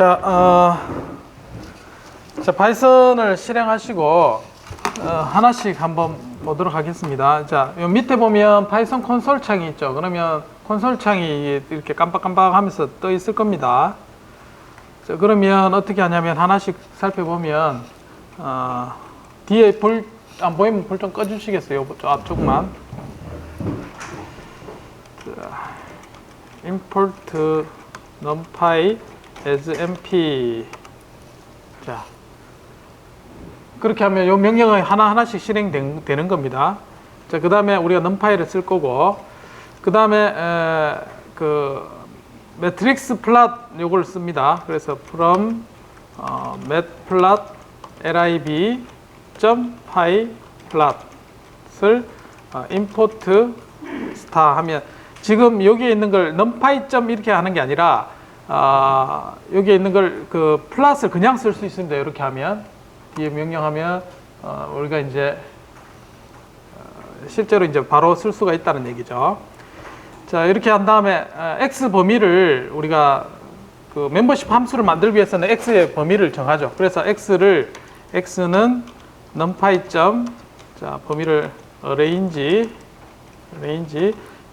자, 파이썬을 실행하시고 하나씩 한번 보도록 하겠습니다. 자, 요 밑에 보면 파이썬 콘솔 창이 있죠. 그러면 콘솔 창이 이렇게 깜빡깜빡 하면서 떠 있을 겁니다. 자, 그러면 어떻게 하냐면 하나씩 살펴보면 뒤에 불 안 보이면 불 좀 꺼주시겠어요? 저 앞쪽만. 자, import numpy as np. 자, 그렇게 하면 이 명령이 하나하나씩 실행되는 겁니다. 자, 그 다음에 우리가 numpy를 쓸 거고, 그 다음에 그 매트릭스 플롯 요걸 씁니다. 그래서 from matplot lib py plot을 import star 하면, 지금 여기에 있는 걸 numpy 이렇게 하는 게 아니라 여기에 있는 걸 그 플롯을 그냥 쓸 수 있습니다. 이렇게 하면, 뒤에 명령하면 우리가 이제 실제로 이제 바로 쓸 수가 있다는 얘기죠. 자, 이렇게 한 다음에 x 범위를 우리가 그 멤버십 함수를 만들기 위해서는 x의 범위를 정하죠. 그래서 x는 numpy 자, 범위를 range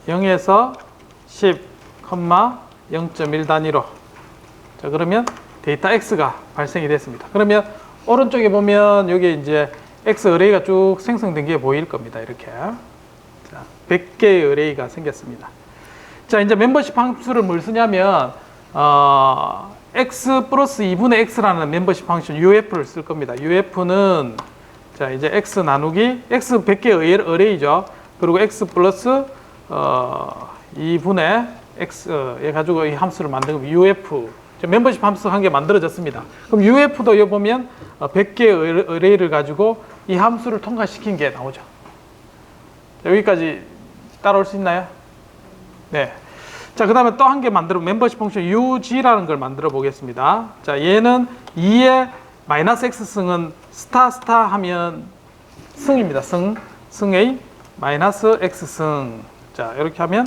0에서 10, 0.1 단위로. 자, 그러면 데이터 x가 발생이 됐습니다. 그러면 오른쪽에 보면 여기 이제 x 어레이가 쭉 생성된 게 보일 겁니다. 이렇게. 자, 100개의 어레이가 생겼습니다. 자, 이제 멤버십 함수를 뭘 쓰냐면 x 플러스 2분의 x라는 멤버십 펑션 uf를 쓸 겁니다. uf는 자, 이제 x 나누기 x 100개의 어레이죠. 그리고 x 플러스 2분의 x 얘 가지고 이 함수를 만든 거 uf. 멤버십 함수 한 개 만들어졌습니다. 그럼 uf도 여기 보면 100개의 어레이를 가지고 이 함수를 통과시킨 게 나오죠. 자, 여기까지 따라올 수 있나요? 네. 자, 그 다음에 또 한 개 만들어, 멤버십 펑션 ug라는 걸 만들어 보겠습니다. 자, 얘는 2의 마이너스 x승은 스타 하면 승입니다. 승의 마이너스 x승. 자, 이렇게 하면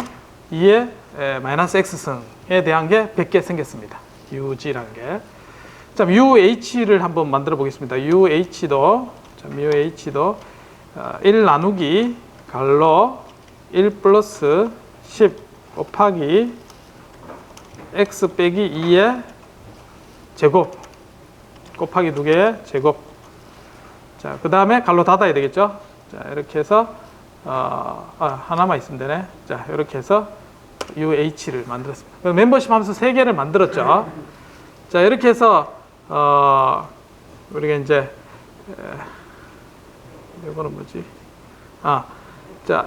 2의 마이너스 x승에 대한 게 100개 생겼습니다. ug라는 게. 자, uh를 한번 만들어 보겠습니다. uh도 1 나누기 갈로 1 플러스 10 곱하기 x 빼기 2의 제곱 곱하기 2개의 제곱. 자, 그 다음에 갈로 닫아야 되겠죠. 자, 이렇게 해서 하나만 있으면 되네. 자, 이렇게 해서 uh를 만들었습니다. 멤버십 함수 3개를 만들었죠. 자, 이렇게 해서 우리가 이제 이거는 뭐지? 자,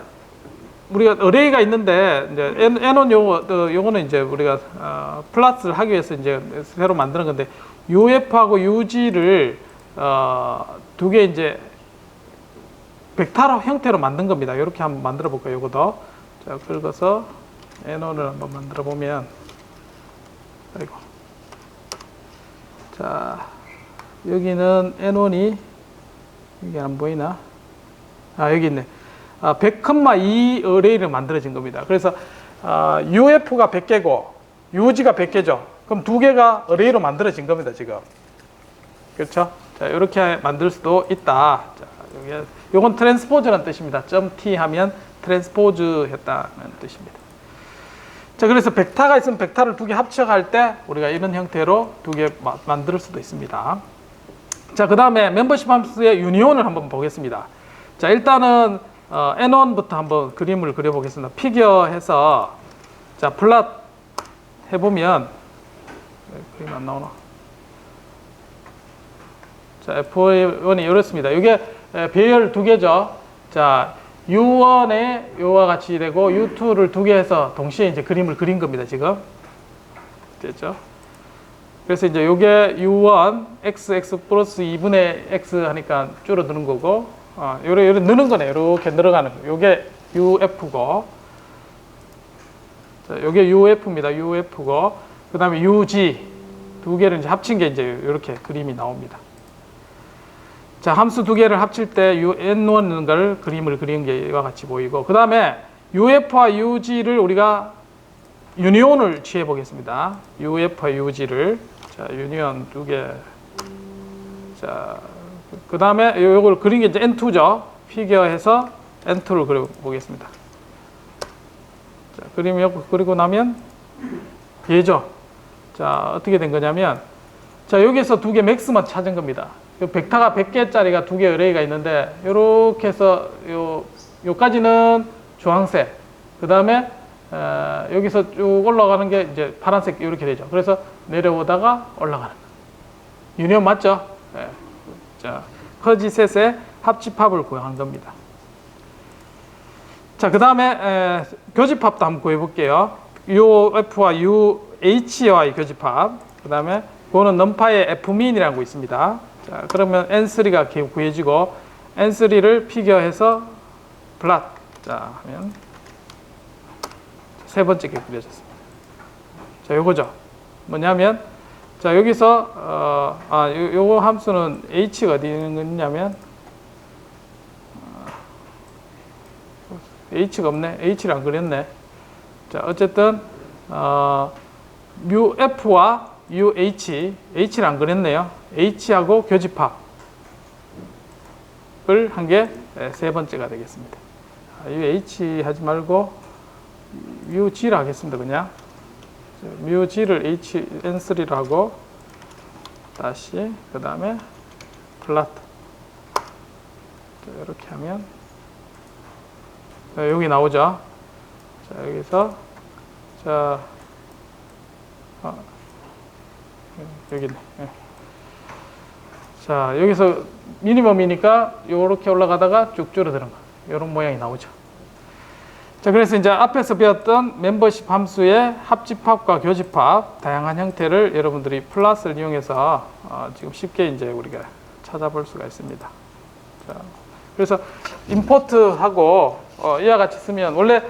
우리가 어레이가 있는데 이제 n1 요거는 이제 우리가 플러스를 하기 위해서 이제 새로 만드는 건데, uf하고 ug를 두 개 이제 벡터 형태로 만든 겁니다. 이렇게 한번 만들어 볼까요? 요거도. 자, 긁어서 n1을 한번 만들어 보면, 아이고. 자, 여기는 n1이 이게 안 보이나? 여기 있네. 100,2 어레이를 만들어진 겁니다. 그래서 uf가 100개고 ug가 100개죠. 그럼 두 개가 어레이로 만들어진 겁니다, 지금. 그렇죠? 자, 이렇게 만들 수도 있다. 자, 요건 트랜스포즈라는 뜻입니다. .t 하면 트랜스포즈 했다는 뜻입니다. 자, 그래서 벡터가 있으면 벡터를 두 개 합쳐갈 때 우리가 이런 형태로 두 개 만들 수도 있습니다. 자, 그 다음에 멤버십 함수의 유니온을 한번 보겠습니다. 자, 일단은 n1부터 한번 그림을 그려보겠습니다. 피겨해서, 자, 플롯 해보면, 그림 안 나오나? 자, F1이 이렇습니다. 이게 배열 두 개죠. 자, U1에 요와 같이 되고 U2를 두 개 해서 동시에 이제 그림을 그린 겁니다, 지금. 됐죠? 그래서 이제 요게 U1, x 플러스 2분의 x 하니까 줄어드는 거고, 요래 느는 거네. 이렇게 늘어가는 거. 요게 UF고, 자, 요게 UF입니다. UF고, 그 다음에 UG 두 개를 이제 합친 게 이제 이렇게 그림이 나옵니다. 자, 함수 두 개를 합칠 때 n1은 걸 그림을 그린 게 이와 같이 보이고, 그 다음에 UF와 UG를 우리가 유니온을 취해 보겠습니다. UF와 UG를. 자, 유니언 2개. 자, 그 다음에 요걸 그린 게 이제 N2죠. 피겨해서 N2를 그려보겠습니다. 자, 그리고 나면 얘죠. 자, 어떻게 된 거냐면, 자, 여기서 2개 맥스만 찾은 겁니다. 벡터가 100개짜리가 2개 어레이가 있는데, 요렇게 해서 요까지는 주황색. 그 다음에, 여기서 쭉 올라가는 게 이제 파란색 이렇게 되죠. 그래서 내려오다가 올라가는 거. 유니온 맞죠? 네. 자, 허지셋의 합집합을 구한 겁니다. 자, 그 다음에 교집합도 한번 구해볼게요. UF와 UH와의 교집합. 그 다음에 그거는 넘파의 F민이라는 거 있습니다. 자, 그러면 N3가 구해지고 N3를 피겨해서 플랫. 자, 하면 세 번째 게 그려졌습니다. 자, 요거죠. 뭐냐면, 자, 여기서, 요거 함수는 h가 어디 있느냐면, h가 없네. h를 안 그렸네. 자, 어쨌든, f와 h를 안 그렸네요. h하고 교집합을 한 게 세 번째가 되겠습니다. h 하지 말고, g를 하겠습니다, 그냥. g를 n3로 하고, 다시, 그 다음에, 플랫. 이렇게 하면, 여기 나오죠. 자, 여기서, 자, 여기 있네. 자, 여기서 미니멈이니까, 요렇게 올라가다가 쭉 줄어드는 거. 요런 모양이 나오죠. 자, 그래서 이제 앞에서 배웠던 멤버십 함수의 합집합과 교집합, 다양한 형태를 여러분들이 플러스를 이용해서 지금 쉽게 이제 우리가 찾아볼 수가 있습니다. 자, 그래서 임포트하고 이와 같이 쓰면 원래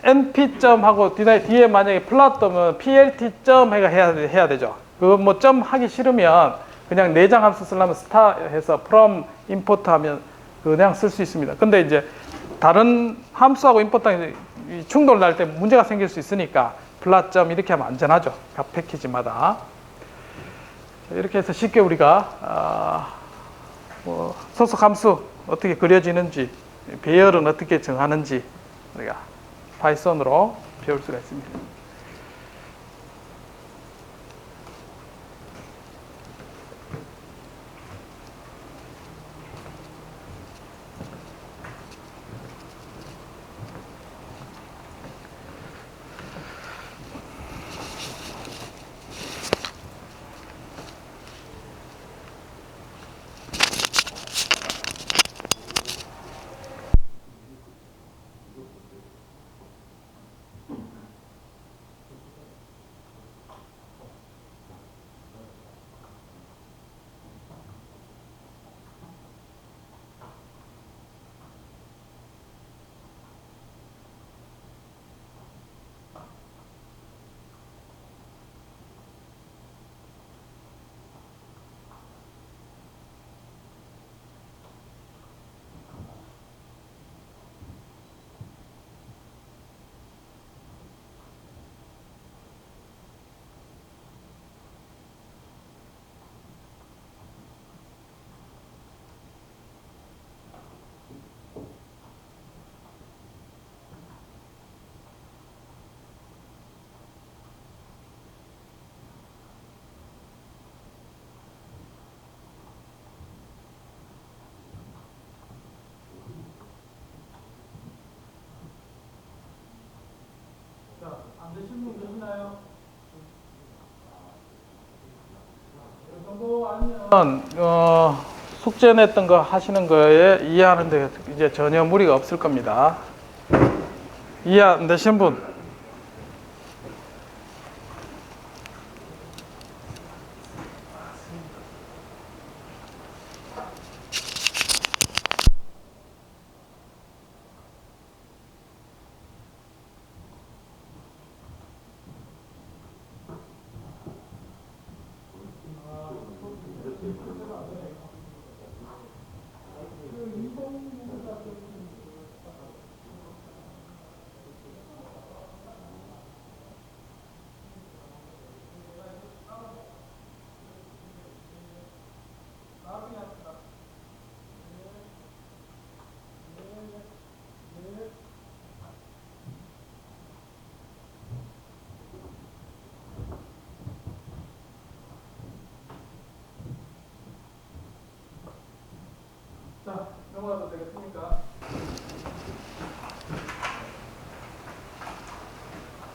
np.하고 뒤에 만약에 플랫 뜨면 plt.해가 해야 되죠. 그거 뭐 점 하기 싫으면 그냥 내장 함수 쓰려면 스타 해서 from import 하면 그냥 쓸 수 있습니다. 근데 이제 다른 함수하고 임포트하기 충돌 날 때 문제가 생길 수 있으니까 플랫점 이렇게 하면 안전하죠. 각 패키지마다. 이렇게 해서 쉽게 우리가 소속 함수 어떻게 그려지는지, 배열은 어떻게 정하는지 우리가 파이썬으로 배울 수가 있습니다. 안 되신 분 계시나요? 이 정도 아니면 숙제 냈던 거 하시는 거에 이해하는데 이제 전혀 무리가 없을 겁니다. 이해 안 되신 분? 자, 넘어가도 되겠습니까?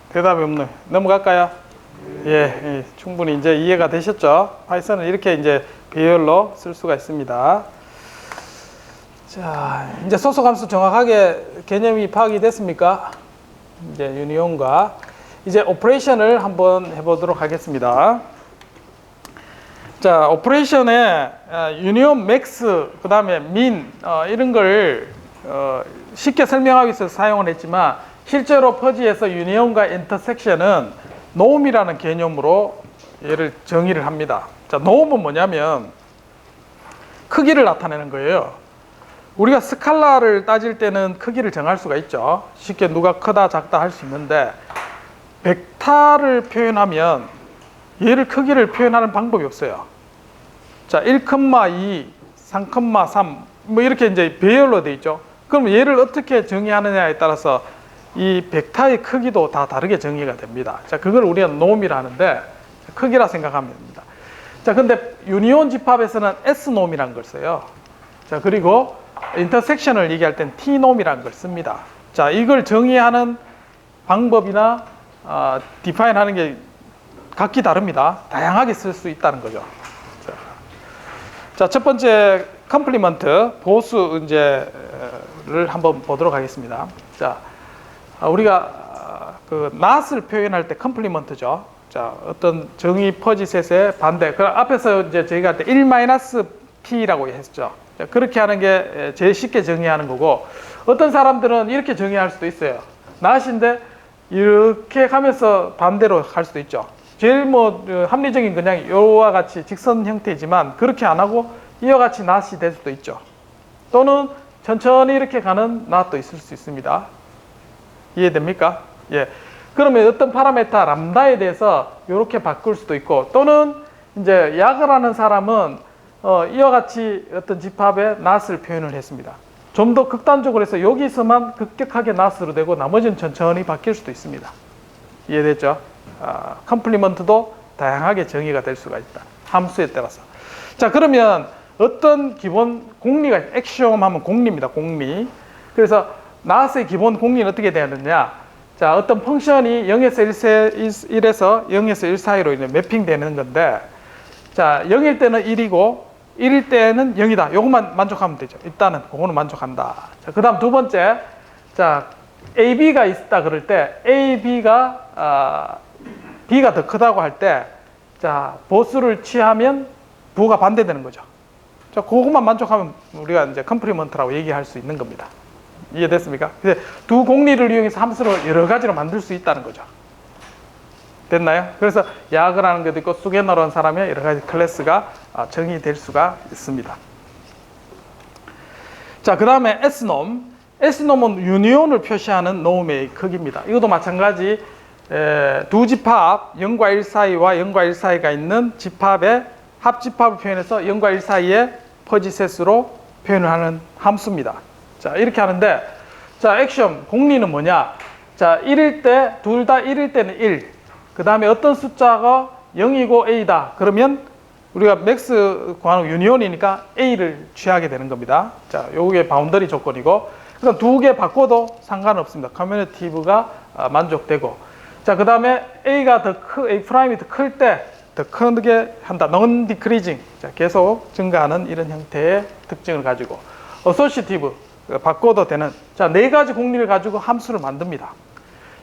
대답이 없네. 넘어갈까요? 예, 충분히 이제 이해가 되셨죠? 파이썬은 이렇게 이제 배열로 쓸 수가 있습니다. 자, 이제 소속 함수 정확하게 개념이 파악이 됐습니까? 이제 유니온과 이제 오퍼레이션을 한번 해보도록 하겠습니다. 자, 오퍼레이션에 유니온 맥스, 그 다음에 민 이런 걸 쉽게 설명하기 위해서 사용을 했지만 실제로 퍼지에서 유니온과 인터섹션은 노움이라는 개념으로 얘를 정의를 합니다. 자, 노움은 뭐냐면 크기를 나타내는 거예요. 우리가 스칼라를 따질 때는 크기를 정할 수가 있죠. 쉽게 누가 크다 작다 할 수 있는데 벡터를 표현하면 얘를 크기를 표현하는 방법이 없어요. 자, 1,2, 3,3 뭐 이렇게 이제 배열로 돼 있죠. 그럼 얘를 어떻게 정의하느냐에 따라서 이 벡터의 크기도 다 다르게 정의가 됩니다. 자, 그걸 우리가 노움이라 하는데 크기라 생각하면 됩니다. 자, 근데 유니온 집합에서는 S노움이라는 걸 써요. 자, 그리고 인터섹션을 얘기할 땐 T노움이라는 걸 씁니다. 자, 이걸 정의하는 방법이나 디파인 하는 게 각기 다릅니다. 다양하게 쓸 수 있다는 거죠. 자, 첫 번째 컴플리먼트 보수 이제를 한번 보도록 하겠습니다. 자, 우리가 그 not을 표현할 때 컴플리먼트죠. 자, 어떤 정의 퍼지셋의 반대. 그 앞에서 이제 저희가 할 때 1-p라고 했죠. 자, 그렇게 하는 게 제일 쉽게 정의하는 거고, 어떤 사람들은 이렇게 정의할 수도 있어요. not인데 이렇게 하면서 반대로 할 수도 있죠. 제일 합리적인 그냥 이와 같이 직선 형태이지만 그렇게 안 하고 이와 같이 not이 될 수도 있죠. 또는 천천히 이렇게 가는 not도 있을 수 있습니다. 이해됩니까? 예. 그러면 어떤 파라메타 람다에 대해서 이렇게 바꿀 수도 있고, 또는 이제 약을 하는 사람은 이와 같이 어떤 집합에 not을 표현을 했습니다. 좀 더 극단적으로 해서 여기서만 급격하게 not으로 되고 나머지는 천천히 바뀔 수도 있습니다. 이해됐죠? 컴플리먼트도 다양하게 정의가 될 수가 있다. 함수에 따라서. 자, 그러면 어떤 기본 공리가 액시옴 하면 공리입니다. 공리. 그래서 not의 기본 공리는 어떻게 되느냐? 자, 어떤 펑션이 0에서 1에서 0에서 1 사이로 이제 매핑되는 건데, 자, 0일 때는 1이고 1일 때는 0이다. 요것만 만족하면 되죠. 일단은 그거는 만족한다. 자, 그다음 두 번째, 자, AB가 있다 그럴 때 AB가 B가 더 크다고 할 때, 자, 보수를 취하면 부가 반대되는 거죠. 자, 그것만 만족하면 우리가 이제 컴플리먼트라고 얘기할 수 있는 겁니다. 이해됐습니까? 근데 두 공리를 이용해서 함수를 여러 가지로 만들 수 있다는 거죠. 됐나요? 그래서 야학을 하는 것도 있고 수개너로 한 사람의 여러 가지 클래스가 정의될 수가 있습니다. 자, 그 다음에 S놈. S놈은 유니온을 표시하는 노움의 크기입니다. 이것도 마찬가지 두 집합 0과 1 사이와 0과 1 사이가 있는 집합의 합집합을 표현해서 0과 1 사이의 퍼지셋으로 표현을 하는 함수입니다. 자, 이렇게 하는데, 자, 액션 공리는 뭐냐? 자, 1일 때, 둘 다 1일 때는 1. 그 다음에 어떤 숫자가 0이고 A다. 그러면 우리가 맥스 구하는 유니온이니까 A를 취하게 되는 겁니다. 자, 요게 바운더리 조건이고, 그래서 두 개 바꿔도 상관없습니다. 커뮤니티브가 만족되고. 자, 그 다음에 A가 A 프라임이 더 클 때 더 크게 한다. non decreasing. 자, 계속 증가하는 이런 형태의 특징을 가지고. associative. 바꿔도 되는. 자, 네 가지 공리를 가지고 함수를 만듭니다.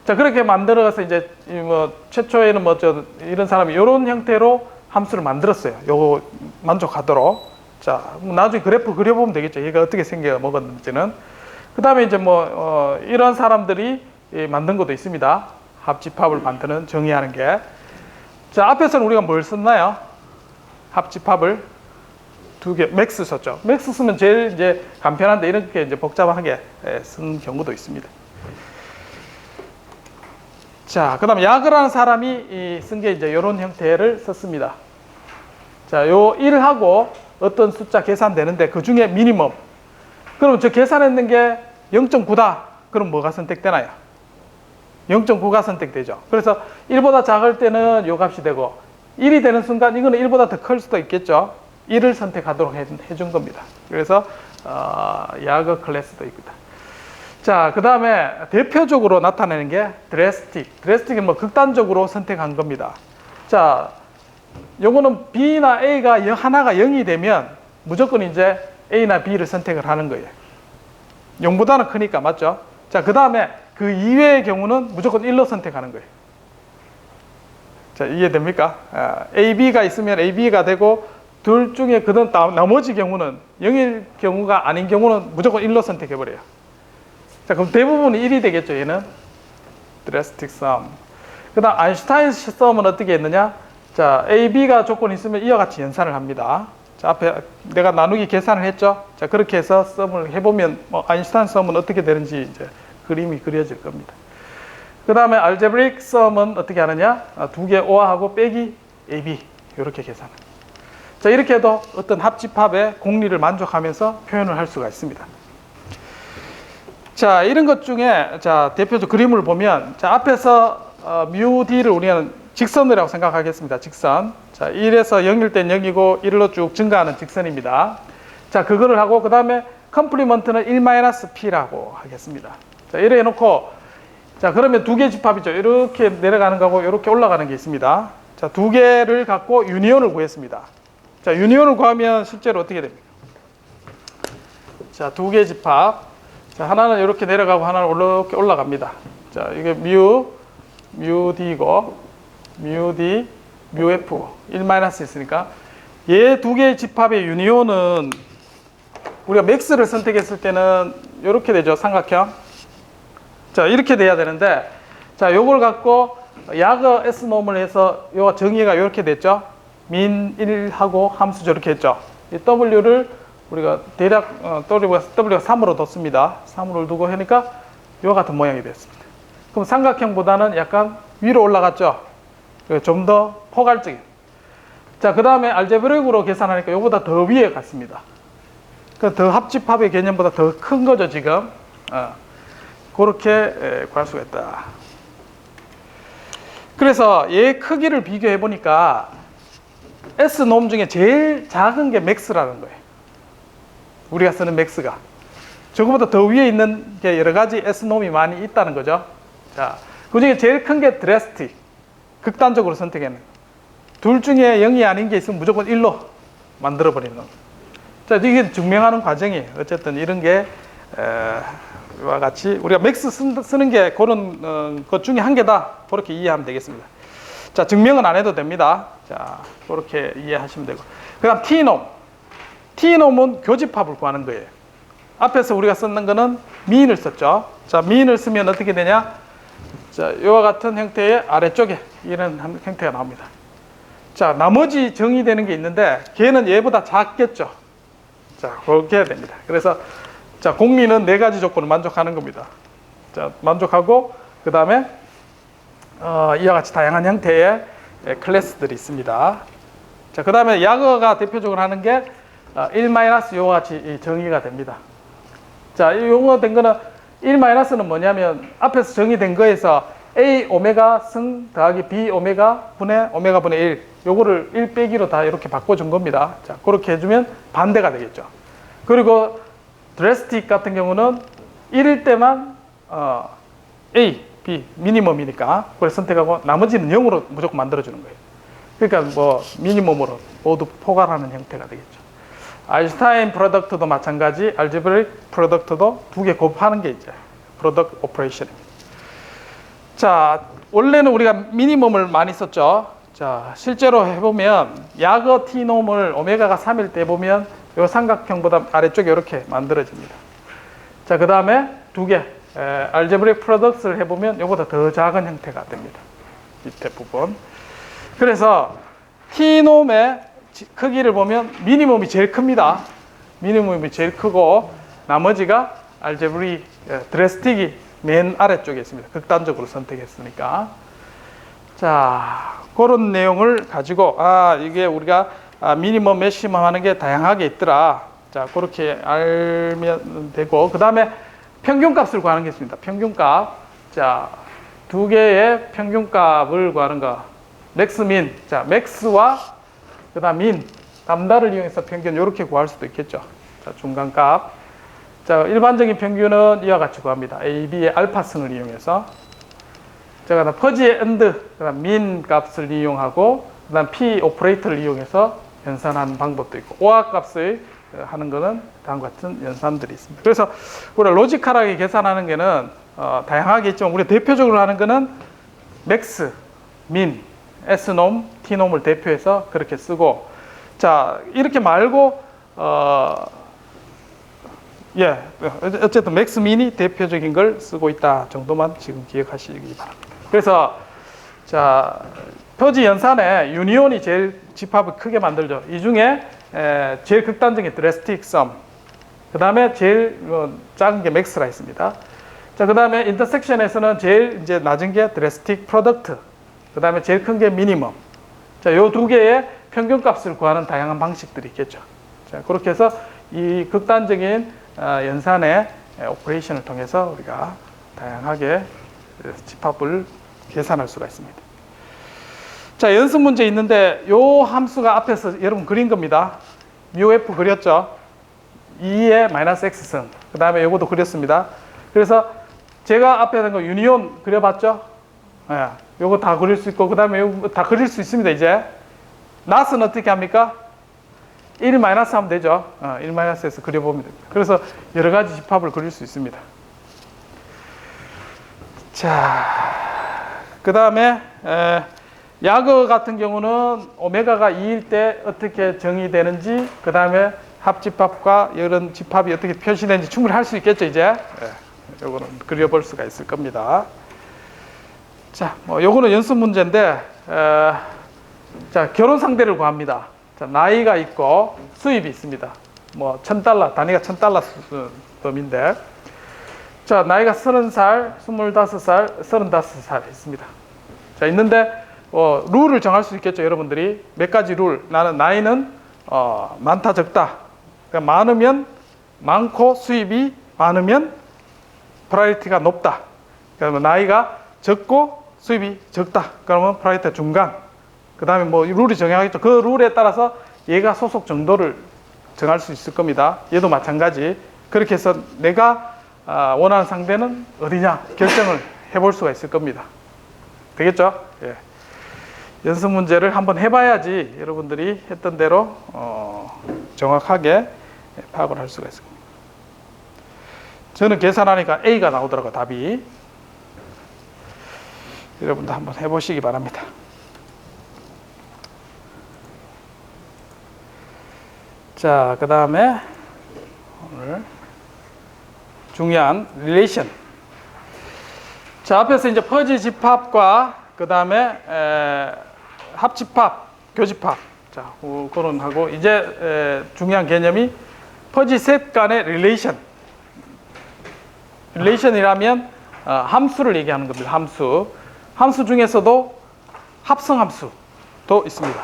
자, 그렇게 만들어서 이제 최초에는 이런 사람이 이런 형태로 함수를 만들었어요. 요거 만족하도록. 자, 나중에 그래프 그려보면 되겠죠. 얘가 어떻게 생겨 먹었는지는. 그 다음에 이제 이런 사람들이 만든 것도 있습니다. 합집합을 만드는, 정의하는 게. 자, 앞에서는 우리가 뭘 썼나요? 합집합을 두 개, 맥스 썼죠. 맥스 쓰면 제일 이제 간편한데 이렇게 이제 복잡하게 쓴 경우도 있습니다. 자, 그 다음에 약을 하는 사람이 쓴 게 이제 이런 형태를 썼습니다. 자, 요 1하고 어떤 숫자 계산되는데 그 중에 미니멈. 그럼 저 계산했는 게 0.9다. 그럼 뭐가 선택되나요? 0.9가 선택되죠. 그래서 1보다 작을 때는 요 값이 되고 1이 되는 순간 이거는 1보다 더 클 수도 있겠죠. 1을 선택하도록 해준 겁니다. 그래서 야거 클래스도 있다. 자, 그 다음에 대표적으로 나타내는 게 드레스틱. 드레스틱은 뭐 극단적으로 선택한 겁니다. 자, 요거는 B나 A가 하나가 0이 되면 무조건 이제 A나 B를 선택을 하는 거예요. 0보다는 크니까, 맞죠? 자, 그 다음에 그 이외의 경우는 무조건 1로 선택하는 거예요. 자, 이해됩니까? A, B가 있으면 A, B가 되고 둘 중에 그다음 나머지 경우는 0일 경우가 아닌 경우는 무조건 1로 선택해버려요. 자, 그럼 대부분이 1이 되겠죠, 얘는? 드레스틱 썸. 그 다음 아인슈타인 썸은 어떻게 했느냐? 자, A, B가 조건이 있으면 이와 같이 연산을 합니다. 자, 앞에 내가 나누기 계산을 했죠? 자, 그렇게 해서 썸을 해보면 뭐 아인슈타인 썸은 어떻게 되는지 이제 그림이 그려질 겁니다. 그 다음에 알제브릭 썸은 어떻게 하느냐? 두 개 O하고 빼기 AB 이렇게 계산합니다. 자, 이렇게 해도 어떤 합집합의 공리를 만족하면서 표현을 할 수가 있습니다. 자, 이런 것 중에 자, 대표적 그림을 보면 자, 앞에서 뮤 D를 우리는 직선이라고 생각하겠습니다. 직선. 자, 1에서 0일 땐 0이고 1로 쭉 증가하는 직선입니다. 자, 그거를 하고 그 다음에 컴플리먼트는 1-P라고 하겠습니다. 자, 이래 놓고 자, 그러면 두 개 집합이죠. 이렇게 내려가는 거고 이렇게 올라가는 게 있습니다. 자, 두 개를 갖고 유니온을 구했습니다. 자, 유니온을 구하면 실제로 어떻게 됩니까? 자, 두 개 집합. 자, 하나는 이렇게 내려가고 하나는 이렇게 올라갑니다. 자, 이게 뮤 D고 뮤 D, 뮤 F 1- 있으니까 얘 두 개의 집합의 유니온은 우리가 맥스를 선택했을 때는 이렇게 되죠. 삼각형. 자, 이렇게 돼야 되는데 자, 요걸 갖고 야거 S놈을 해서 요 정의가 이렇게 됐죠. 민 1하고 함수 저렇게 했죠. 이 W를 우리가 대략 W가 3으로 뒀습니다. 3으로 두고 하니까 이와 같은 모양이 됐습니다. 그럼 삼각형보다는 약간 위로 올라갔죠. 좀 더 포괄적인. 자, 그 다음에 알제브릭으로 계산하니까 이거보다 더 위에 갔습니다. 그러니까 더 합집합의 개념보다 더 큰 거죠, 지금. 그렇게 구할 수가 있다. 그래서 얘 크기를 비교해 보니까 S놈 중에 제일 작은 게 맥스라는 거예요. 우리가 쓰는 맥스가. 저거보다 더 위에 있는 게 여러 가지 S놈이 많이 있다는 거죠. 자, 그 중에 제일 큰 게 드레스틱. 극단적으로 선택했는. 둘 중에 0이 아닌 게 있으면 무조건 1로 만들어버리는 겁니다. 자, 이게 증명하는 과정이에요. 어쨌든 이런 게 와 같이 우리가 맥스 쓰는 게 그런 것 중에 한 개다. 그렇게 이해하면 되겠습니다. 자, 증명은 안 해도 됩니다. 자, 그렇게 이해하시면 되고. 그 다음 T놈. T놈은 교집합을 구하는 거예요. 앞에서 우리가 쓰는 거는 미인을 썼죠. 자, 미인을 쓰면 어떻게 되냐? 자, 이와 같은 형태의 아래쪽에 이런 형태가 나옵니다. 자, 나머지 정의되는 게 있는데 걔는 얘보다 작겠죠. 자, 그렇게 해야 됩니다. 그래서 자, 공리는 네 가지 조건을 만족하는 겁니다. 자, 만족하고 그 다음에 이와 같이 다양한 형태의 클래스들이 있습니다. 자, 그 다음에 야거가 대표적으로 하는 게 1- 이와 같이 정의가 됩니다. 자, 이 용어된 거는 1-는 뭐냐면 앞에서 정의된 거에서 A 오메가 승 더하기 B 오메가 분의 오메가 분의 1 요거를 1 빼기로 다 이렇게 바꿔준 겁니다. 자, 그렇게 해주면 반대가 되겠죠. 그리고 드레스틱 같은 경우는 1일 때만 A, B 미니멈이니까 그걸 선택하고 나머지는 0으로 무조건 만들어주는 거예요. 그러니까 뭐 미니멈으로 모두 포괄하는 형태가 되겠죠. 아인슈타인 프로덕트도 마찬가지, 알제브릭 프로덕트도 두 개 곱하는 게 이제 프로덕트 오퍼레이션입니다. 자, 원래는 우리가 미니멈을 많이 썼죠. 자, 실제로 해보면 야거 T놈을 오메가가 3일 때 보면 이 삼각형보다 아래쪽에 이렇게 만들어집니다. 자, 그 다음에 두 개 알제브릭 프로덕트를 해보면 이거보다 더 작은 형태가 됩니다. 밑에 부분. 그래서 T놈의 크기를 보면 미니멈이 제일 큽니다. 미니멈이 제일 크고 나머지가 알제브릭 드레스틱이 맨 아래쪽에 있습니다. 극단적으로 선택했으니까. 자, 그런 내용을 가지고 이게 우리가 미니멈, 맥시멈 하는 게 다양하게 있더라. 자, 그렇게 알면 되고 그 다음에 평균값을 구하는 게 있습니다. 평균값. 자, 두 개의 평균값을 구하는 거. 맥스, 민. 자, 맥스와 그 다음 민, 람다를 이용해서 평균 이렇게 구할 수도 있겠죠. 자, 중간값. 자, 일반적인 평균은 이와 같이 구합니다. A, B의 알파승을 이용해서. 자, 그다음 퍼지의 엔드, 그다음 민 값을 이용하고, 그다음 P 오퍼레이터를 이용해서 연산하는 방법도 있고, 오화 값을 하는 거는 다음과 같은 연산들이 있습니다. 그래서 우리가 로지컬하게 계산하는 게는 다양하게 있지만 우리가 대표적으로 하는 거는 맥스, 민, S놈, T놈을 대표해서 그렇게 쓰고, 자, 이렇게 말고 어쨌든 맥스, 민이 대표적인 걸 쓰고 있다 정도만 지금 기억하시기 바랍니다. 그래서 자, 퍼지 연산에 유니온이 제일 집합을 크게 만들죠. 이 중에 제일 극단적인 드레스틱 썸, 그 다음에 제일 작은 게 맥스라 있습니다. 자, 그 다음에 인터섹션에서는 제일 이제 낮은 게 드레스틱 프로덕트, 그 다음에 제일 큰 게 미니멈. 자, 요 두 개의 평균값을 구하는 다양한 방식들이 있겠죠. 자, 그렇게 해서 이 극단적인 연산의 오퍼레이션을 통해서 우리가 다양하게 집합을 계산할 수가 있습니다. 자, 연습 문제 있는데 요 함수가 앞에서 여러분 그린 겁니다. µf 그렸죠? 2의 마이너스 x승. 그 다음에 요것도 그렸습니다. 그래서 제가 앞에 한 거 유니온 그려봤죠? 예, 요거 다 그릴 수 있고, 그 다음에 요거 다 그릴 수 있습니다, 이제. 낫은 어떻게 합니까? 1 마이너스 하면 되죠. 1 마이너스에서 그려보면 됩니다. 그래서 여러 가지 집합을 그릴 수 있습니다. 자, 그 다음에 야거 같은 경우는 오메가가 2일 때 어떻게 정의되는지, 그 다음에 합집합과 이런 집합이 어떻게 표시되는지 충분히 할 수 있겠죠, 이제. 요거는 그려볼 수가 있을 겁니다. 자, 요거는 연습 문제인데, 자, 결혼 상대를 구합니다. 자, 나이가 있고 수입이 있습니다. 뭐 $1,000, 단위가 $1,000 수준인데, 자, 나이가 30살, 25살, 35살 있습니다. 자, 있는데 룰을 정할 수 있겠죠, 여러분들이. 몇 가지 룰. 나는 나이는 많다, 적다. 그러니까 많으면 많고 수입이 많으면 프라이어리티가 높다. 그러면 나이가 적고 수입이 적다. 그러면 프라이어리티가 중간. 그 다음에 뭐 룰이 정해야겠죠. 그 룰에 따라서 얘가 소속 정도를 정할 수 있을 겁니다. 얘도 마찬가지. 그렇게 해서 내가 원하는 상대는 어디냐 결정을 해볼 수가 있을 겁니다. 되겠죠? 예. 연습 문제를 한번 해봐야지 여러분들이 했던 대로 정확하게 파악을 할 수가 있습니다. 저는 계산하니까 A가 나오더라고요, 답이. 여러분도 한번 해보시기 바랍니다. 자, 그 다음에 오늘 중요한 릴레이션. 자, 앞에서 이제 퍼지 집합과 그 다음에 합집합, 교집합. 자, 그런 하고 이제 중요한 개념이 퍼지 셋 간의 릴레이션. 릴레이션이라면 함수를 얘기하는 겁니다. 함수 중에서도 합성함수도 있습니다.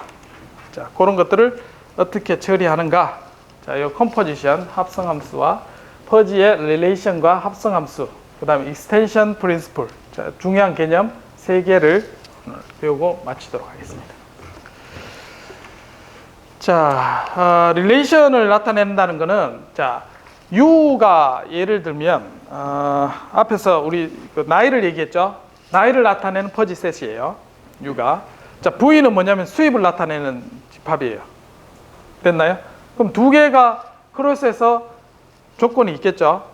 자, 그런 것들을 어떻게 처리하는가. 자, 이 컴포지션, 합성함수와 퍼지의 릴레이션과 합성함수, 그 다음에 익스텐션 프린시플. 자, 중요한 개념 3개를 배우고 마치도록 하겠습니다. 자, 릴레이션을 나타낸다는 것은, 자, U가 예를 들면, 앞에서 우리 그 나이를 얘기했죠. 나이를 나타내는 퍼지 셋이에요. U가. 자, V는 뭐냐면 수입을 나타내는 집합이에요. 됐나요? 그럼 두 개가 크로스해서 조건이 있겠죠.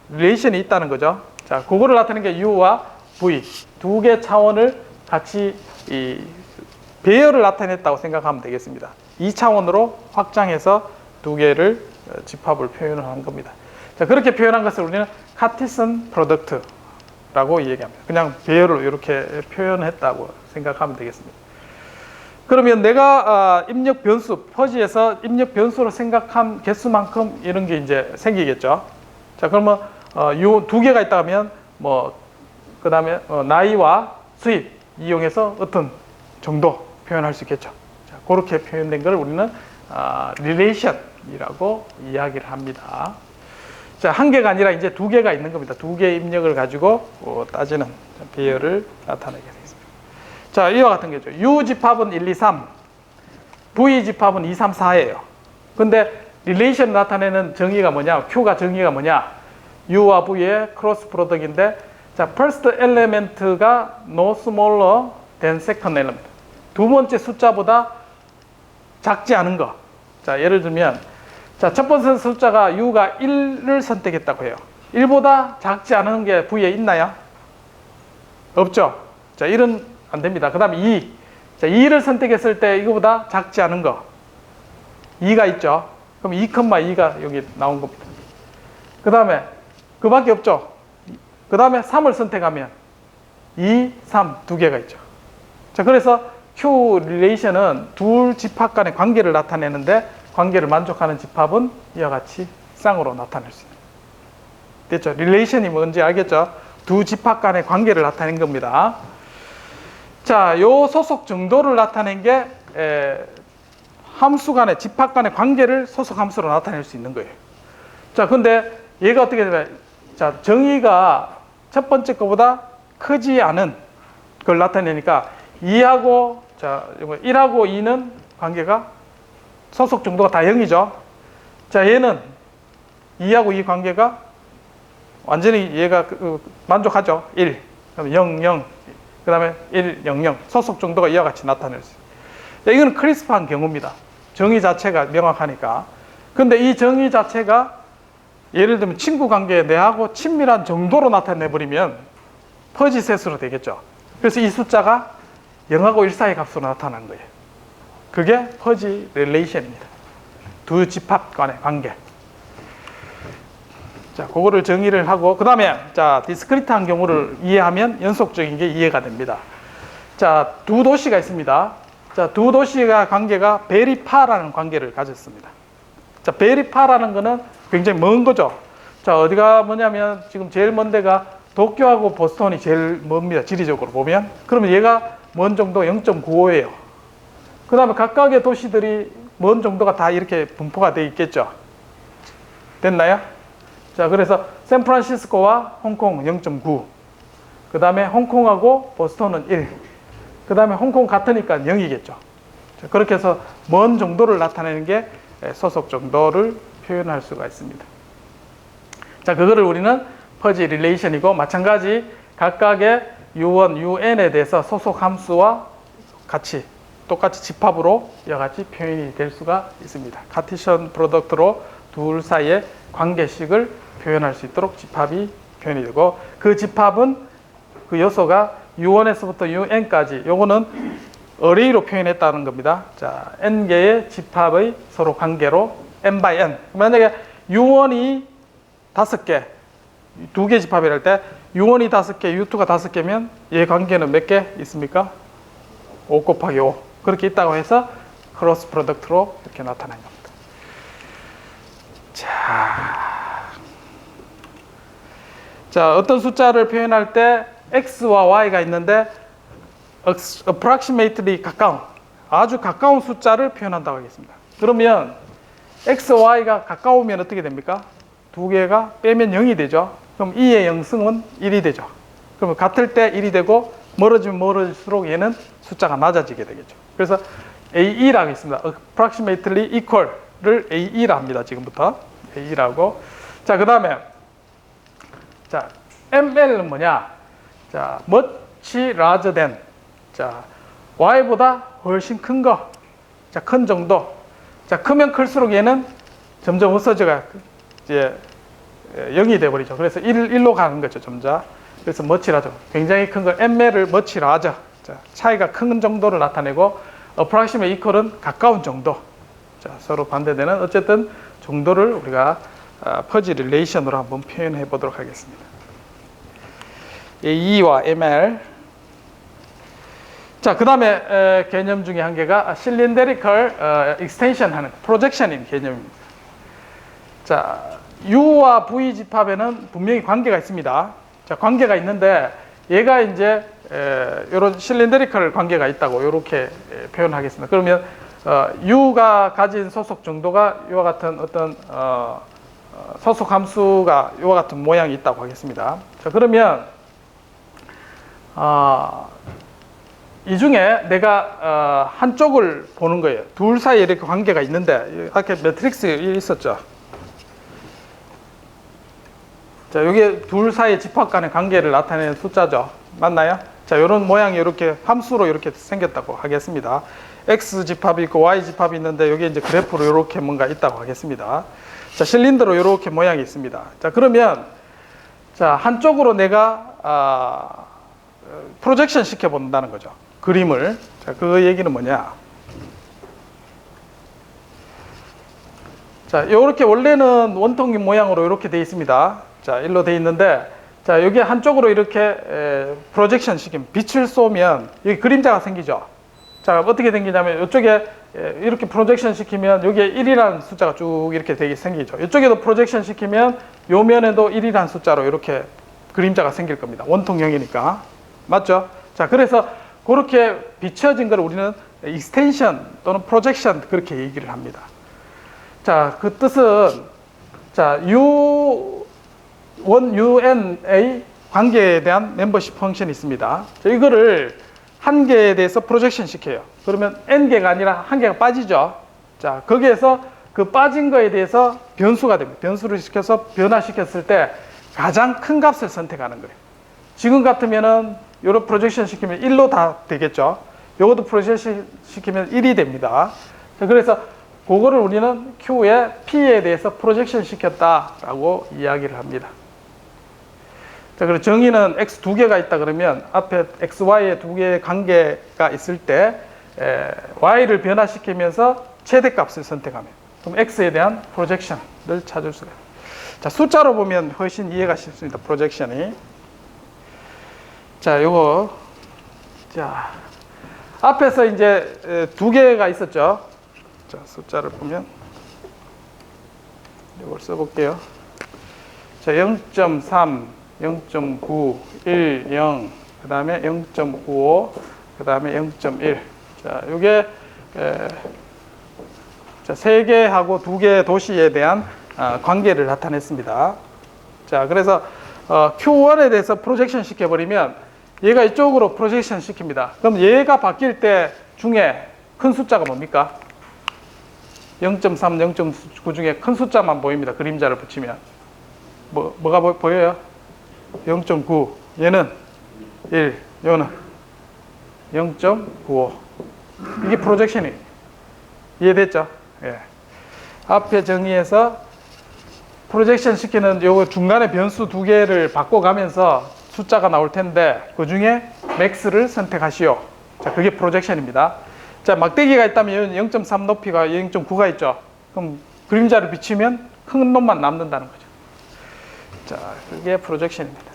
릴레이션이 있다는 거죠. 자, 그거를 나타내는 게 U와 V. 두 개 차원을 같이 배열을 나타냈다고 생각하면 되겠습니다. 2차원으로 확장해서 두 개를 집합을 표현을 한 겁니다. 자, 그렇게 표현한 것을 우리는 카티슨 프로덕트라고 얘기합니다. 그냥 배열을 이렇게 표현했다고 생각하면 되겠습니다. 그러면 내가 입력 변수, 퍼지에서 입력 변수로 생각한 개수만큼 이런 게 이제 생기겠죠. 자, 그러면 요 두 개가 있다 하면 그 다음에 나이와 수입 이용해서 어떤 정도 표현할 수 있겠죠. 자, 그렇게 표현된 걸 우리는 릴레이션이라고 이야기를 합니다. 자, 한 개가 아니라 이제 두 개가 있는 겁니다. 두 개의 입력을 가지고 따지는 배열을 나타내게 되겠습니다. 자, 이와 같은 거죠. U 집합은 1, 2, 3, V 집합은 2, 3, 4예요. 근데 릴레이션을 나타내는 정의가 뭐냐? Q가 정의가 뭐냐? U와 V의 크로스 프로덕트인데, 자, first element가 no smaller than second element. 두 번째 숫자보다 작지 않은 거. 자, 예를 들면, 자, 첫 번째 숫자가 U가 1을 선택했다고 해요. 1보다 작지 않은 게 V에 있나요? 없죠. 자, 1은 안 됩니다. 그 다음에 2. 자, 2를 선택했을 때 이거보다 작지 않은 거. 2가 있죠. 그럼 2,2가 여기 나온 겁니다. 그 다음에 그밖에 없죠. 그 다음에 3을 선택하면 2, 3 두 개가 있죠. 자, 그래서 Q 릴레이션은 둘 집합 간의 관계를 나타내는데 관계를 만족하는 집합은 이와 같이 쌍으로 나타낼 수 있는. 됐죠? 릴레이션이 뭔지 알겠죠? 두 집합 간의 관계를 나타낸 겁니다. 자, 요 소속 정도를 나타낸 게 함수 간의 집합 간의 관계를 소속 함수로 나타낼 수 있는 거예요. 자, 근데 얘가 어떻게 되면, 자, 정의가 첫 번째 거보다 크지 않은 걸 나타내니까 2하고, 자, 1하고 2는 관계가 소속 정도가 다 0이죠. 자, 얘는 2하고 2 관계가 완전히 얘가 만족하죠. 1, 그다음에 0, 0, 그 다음에 1, 0, 0. 소속 정도가 이와 같이 나타낼 수 있어요. 자, 이거는 크리스프한 경우입니다. 정의 자체가 명확하니까. 근데 이 정의 자체가 예를 들면 친구 관계에 내하고 친밀한 정도로 나타내버리면 퍼지셋으로 되겠죠. 그래서 이 숫자가 0하고 1 사이 값으로 나타난 거예요. 그게 퍼지 릴레이션입니다. 두 집합 간의 관계. 자, 그거를 정의를 하고, 그 다음에, 자, 디스크리트한 경우를 이해하면 연속적인 게 이해가 됩니다. 자, 두 도시가 있습니다. 자, 두 도시가 관계가 베리파라는 관계를 가졌습니다. 자, 베리파라는 거는 굉장히 먼 거죠. 자, 어디가 뭐냐면, 지금 제일 먼 데가 도쿄하고 보스턴이 제일 멉니다. 지리적으로 보면. 그러면 얘가 먼 정도 0.95예요. 그 다음에 각각의 도시들이 먼 정도가 다 이렇게 분포가 되어 있겠죠. 됐나요? 자, 그래서 샌프란시스코와 홍콩 0.9. 그 다음에 홍콩하고 보스턴은 1. 그 다음에 홍콩 같으니까 0이겠죠. 자, 그렇게 해서 먼 정도를 나타내는 게 소속 정도를 표현할 수가 있습니다. 자, 그거를 우리는 퍼지 릴레이션이고, 마찬가지 각각의 U1, UN에 대해서 소속 함수와 같이 똑같이 집합으로 이와 같이 표현이 될 수가 있습니다. 카티션 프로덕트로 둘 사이의 관계식을 표현할 수 있도록 집합이 표현이 되고, 그 집합은 그 요소가 U1에서부터 UN까지, 요거는 어레이로 표현했다는 겁니다. 자, n개의 집합의 서로 관계로 n by n. 만약에 U1이 5개, 2개 집합이랄 때 U1이 5개, U2가 5개면 얘 관계는 몇 개 있습니까? 5 곱하기 5. 그렇게 있다고 해서 크로스 프로덕트로 이렇게 나타난 겁니다. 자, 어떤 숫자를 표현할 때 x와 y가 있는데 approximately 가까운, 아주 가까운 숫자를 표현한다고 하겠습니다. 그러면 x, y가 가까우면 어떻게 됩니까? 두 개가 빼면 0이 되죠. 그럼 2의 영승은 1이 되죠. 그러면 같을 때 1이 되고 멀어지면 멀어질수록 얘는 숫자가 낮아지게 되겠죠. 그래서 AE라고 있습니다. approximately equal를 AE라 합니다. 지금부터 AE라고. 자, 그 다음에 자, ML은 뭐냐? 자, much larger than. 자, Y보다 훨씬 큰 거. 자, 큰 정도. 자, 크면 클수록 얘는 점점 없어져가 이제 0이 돼버리죠. 그래서 1로 가는 거죠, 점자. 그래서 much larger. 굉장히 큰 걸 ML을 much larger. 자, 차이가 큰 정도를 나타내고, approximate equal은 가까운 정도. 자, 서로 반대되는 어쨌든 정도를 우리가 퍼지 릴레이션으로 한번 표현해 보도록 하겠습니다. E와 ML. 자, 그 다음에 개념 중에 한 개가 실린데리컬 익스텐션 하는 프로젝션인 개념입니다. 자, U와 V 집합에는 분명히 관계가 있습니다. 자, 관계가 있는데 얘가 이제 이런 실린데리컬 관계가 있다고 이렇게 표현하겠습니다. 그러면 U가 가진 소속 정도가 이와 같은 어떤 소속 함수가 이와 같은 모양이 있다고 하겠습니다. 자, 그러면 이 중에 내가 한쪽을 보는 거예요. 둘 사이에 이렇게 관계가 있는데 아까 매트릭스 있었죠. 자, 이게 둘 사이의 집합 간의 관계를 나타내는 숫자죠. 맞나요? 자, 이런 모양이 이렇게 함수로 이렇게 생겼다고 하겠습니다. X 집합이 있고 Y 집합이 있는데 여기 이제 그래프로 이렇게 뭔가 있다고 하겠습니다. 자, 실린더로 이렇게 모양이 있습니다. 자, 그러면 자, 한쪽으로 내가 프로젝션 시켜 본다는 거죠. 그림을. 자, 그 얘기는 뭐냐? 자, 이렇게 원래는 원통인 모양으로 이렇게 되어 있습니다. 자, 일로 되어 있는데, 자, 여기 한쪽으로 이렇게 프로젝션 시키면, 빛을 쏘면 여기 그림자가 생기죠. 자, 어떻게 생기냐면 이쪽에 이렇게 프로젝션 시키면 여기에 1이라는 숫자가 쭉 이렇게 되게 생기죠. 이쪽에도 프로젝션 시키면 요 면에도 1이라는 숫자로 이렇게 그림자가 생길 겁니다. 원통형이니까. 맞죠? 자, 그래서 그렇게 비춰진 걸 우리는 익스텐션 또는 프로젝션 그렇게 얘기를 합니다. 자, 그 뜻은 자, UNA 관계에 대한 멤버십 펑션이 있습니다. 자, 이거를 한 개에 대해서 프로젝션 시켜요. 그러면 N개가 아니라 한 개가 빠지죠. 자, 거기에서 그 빠진 거에 대해서 변수가 됩니다. 변수를 시켜서 변화시켰을 때 가장 큰 값을 선택하는 거예요. 지금 같으면은 요런 프로젝션 시키면 1로 다 되겠죠. 요것도 프로젝션 시키면 1이 됩니다. 자, 그래서 그거를 우리는 Q의 P에 대해서 프로젝션 시켰다라고 이야기를 합니다. 자, 그리고 정의는 X 두 개가 있다 그러면 앞에 X, Y의 두 개의 관계가 있을 때 Y를 변화시키면서 최대값을 선택하면 그럼 X에 대한 프로젝션을 찾을 수가 있습니다. 자, 숫자로 보면 훨씬 이해가 쉽습니다. 프로젝션이. 자, 요거. 자, 앞에서 이제 두 개가 있었죠. 자, 숫자를 보면 이걸 써볼게요. 자, 0.3, 0.9, 1, 0, 그 다음에 0.95, 그 다음에 0.1. 자, 요게 자, 세 개하고 두 개의 도시에 대한 관계를 나타냈습니다. 자, 그래서 Q1에 대해서 프로젝션 시켜버리면 얘가 이쪽으로 프로젝션 시킵니다. 그럼 얘가 바뀔 때 중에 큰 숫자가 뭡니까? 0.3, 0.9 중에 큰 숫자만 보입니다. 그림자를 붙이면. 뭐가 보여요? 0.9. 얘는 1. 얘는 0.95. 이게 프로젝션이에요. 이해됐죠? 예. 앞에 정의해서 프로젝션 시키는 요 중간에 변수 두 개를 바꿔가면서 숫자가 나올 텐데 그 중에 맥스를 선택하시오. 자, 그게 프로젝션입니다. 자, 막대기가 있다면 0.3 높이가 0.9가 있죠. 그럼 그림자를 비치면 큰 놈만 남는다는 거죠. 자, 그게 프로젝션입니다.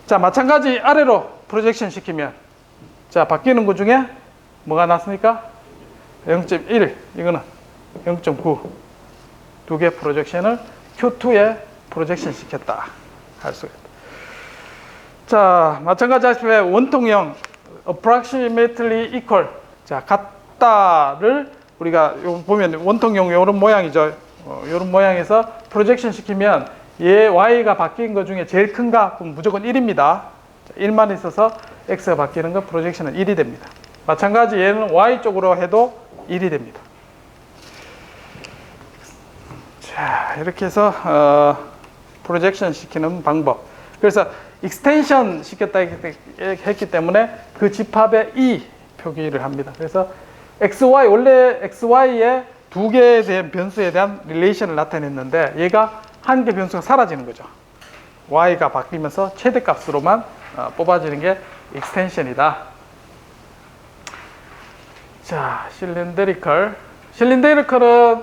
자, 마찬가지 아래로 프로젝션 시키면 자, 바뀌는 것 중에 뭐가 났습니까? 0.1, 이거는 0.9. 두 개 프로젝션을 Q2에 프로젝션 시켰다 할 수가 있다. 자, 마찬가지 원통형 approximately equal. 자, 같다를 우리가 보면 원통형 이런 모양이죠. 이런 모양에서 프로젝션 시키면 얘 Y가 바뀐 것 중에 제일 큰가? 그럼 무조건 1입니다. 자, 1만 있어서 X가 바뀌는 건 프로젝션은 1이 됩니다. 마찬가지 얘는 Y 쪽으로 해도 1이 됩니다. 자, 이렇게 해서 프로젝션 시키는 방법. 그래서 익스텐션 시켰다 했기 때문에 그 집합에 E 표기를 합니다. 그래서 XY, 원래 XY의 두 개에 대한 변수에 대한 릴레이션을 나타냈는데 얘가 한 개 변수가 사라지는 거죠. Y가 바뀌면서 최대값으로만 뽑아지는 게 익스텐션이다. 자, 실린더리컬. 실린더리컬은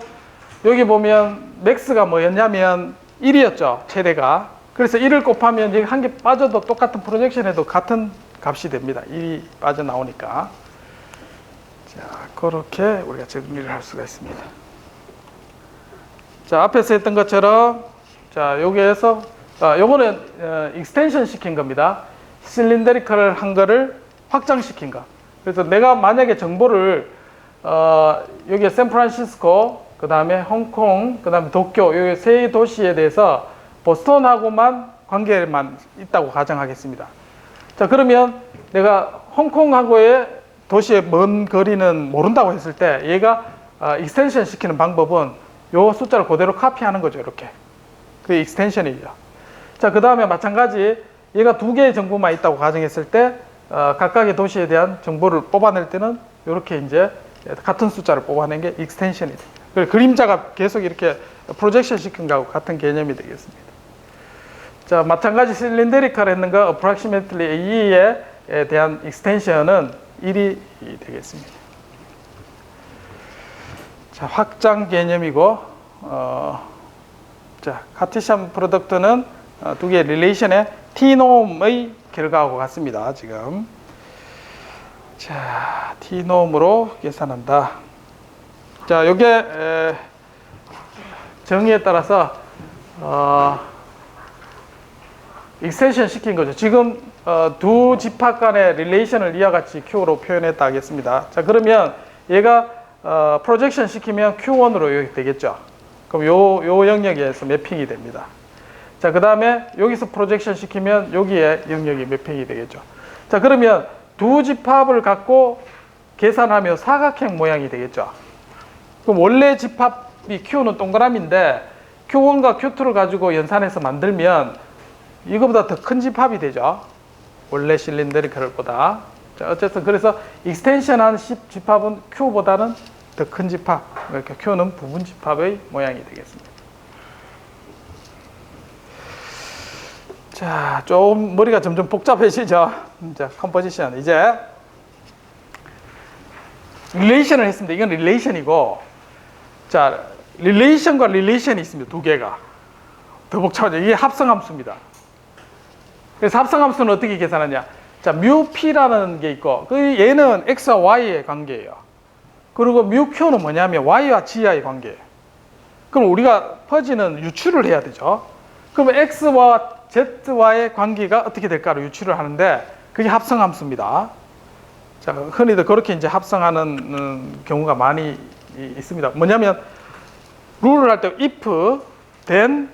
여기 보면 맥스가 뭐였냐면 1이었죠. 최대가. 그래서 1을 곱하면 여기 한 개 빠져도 똑같은 프로젝션에도 같은 값이 됩니다. 1이 빠져나오니까. 자, 그렇게 우리가 정리를 할 수가 있습니다. 자, 앞에서 했던 것처럼 자, 여기에서 요거는 익스텐션 시킨 겁니다. 실린더리컬을 한 거를 확장시킨 거. 그래서 내가 만약에 정보를 여기 샌프란시스코, 그 다음에 홍콩, 그 다음에 도쿄, 이 세 도시에 대해서 보스턴하고만 관계만 있다고 가정하겠습니다. 자, 그러면 내가 홍콩하고의 도시의 먼 거리는 모른다고 했을 때 얘가 익스텐션 시키는 방법은 요 숫자를 그대로 카피하는 거죠. 이렇게. 그게 익스텐션이죠. 자, 그 다음에 마찬가지 얘가 두 개의 정보만 있다고 가정했을 때 각각의 도시에 대한 정보를 뽑아낼 때는 이렇게 이제 같은 숫자를 뽑아낸 게 익스텐션이 됩니다. 그래서 그림자가 계속 이렇게 프로젝션 시킨 거하고 같은 개념이 되겠습니다. 자, 마찬가지 실린데리컬 했는 거 approximately A에 대한 익스텐션은 1이 되겠습니다. 자, 확장 개념이고 자, 카티시안 프로덕트는 두 개의 릴레이션의 T놈의 결과하고 같습니다. 지금 자, T놈으로 계산한다. 자, 요게 정의에 따라서 익스텐션 시킨 거죠. 지금 두 집합 간의 릴레이션을 이와 같이 Q로 표현했다 하겠습니다. 자, 그러면 얘가 프로젝션 시키면 Q1으로 되겠죠. 그럼 요 영역에서 매핑이 됩니다. 자, 그 다음에 여기서 프로젝션 시키면 여기에 영역이 매핑이 되겠죠. 자, 그러면 두 집합을 갖고 계산하면 사각형 모양이 되겠죠. 그럼 원래 집합이 Q는 동그라미인데 Q1과 Q2를 가지고 연산해서 만들면 이거보다 더 큰 집합이 되죠. 원래 실린더리컬보다. 자, 어쨌든 그래서 익스텐션한 집합은 Q보다는 더 큰 집합. 그러니까 Q는 부분 집합의 모양이 되겠습니다. 자, 좀 머리가 점점 복잡해지죠. 자, 컴포지션. 이제 릴레이션을 했습니다. 이건 릴레이션이고, 자, 릴레이션과 릴레이션이 있습니다. 두 개가. 더 복잡하죠. 이게 합성함수입니다. 그래서 합성함수는 어떻게 계산하냐? 자, 뮤p라는 게 있고, 얘는 x와 y의 관계예요. 그리고 뮤q는 뭐냐면 y와 g의 관계예요. 그럼 우리가 퍼지는 유출을 해야 되죠. 그러면 x와 z와의 관계가 어떻게 될까를 유출을 하는데 그게 합성함수입니다. 자, 흔히들 그렇게 이제 합성하는 경우가 많이 있습니다. 뭐냐면 룰을 할 때 if, then,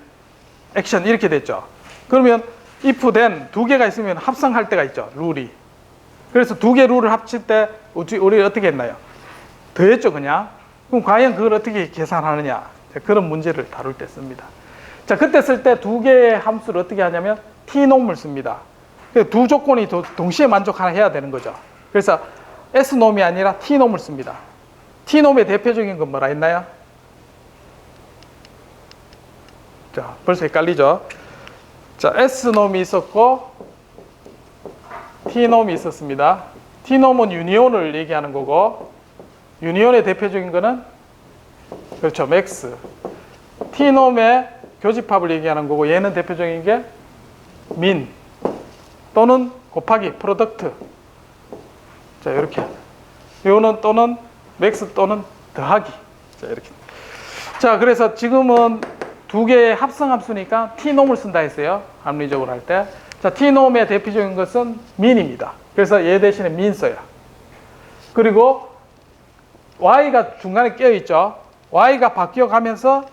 action 이렇게 됐죠. 그러면 if, then 두 개가 있으면 합성할 때가 있죠. 룰이. 그래서 두 개 룰을 합칠 때 우리 어떻게 했나요? 더했죠, 그냥. 그럼 과연 그걸 어떻게 계산하느냐? 그런 문제를 다룰 때 씁니다. 자, 그때 쓸 때 두 개의 함수를 어떻게 하냐면 T놈을 씁니다. 두 조건이 동시에 만족해야 되는 거죠. 그래서 S놈이 아니라 T놈을 씁니다. T놈의 대표적인 건 뭐라 했나요? 자, 벌써 헷갈리죠? 자, S놈이 있었고 T놈이 있었습니다. T놈은 유니온을 얘기하는 거고 유니온의 대표적인 거는 그렇죠, 맥스. T놈의 교집합을 얘기하는 거고 얘는 대표적인 게 민 또는 곱하기 프로덕트. 자, 이렇게. 요는 또는 맥스 또는 더하기. 자, 이렇게. 자, 그래서 지금은 두 개의 합성함수니까 T놈을 쓴다 했어요. 합리적으로 할 때. 자, T놈의 대표적인 것은 민입니다. 그래서 얘 대신에 민 써요. 그리고 Y가 중간에 껴 있죠. Y가 바뀌어 가면서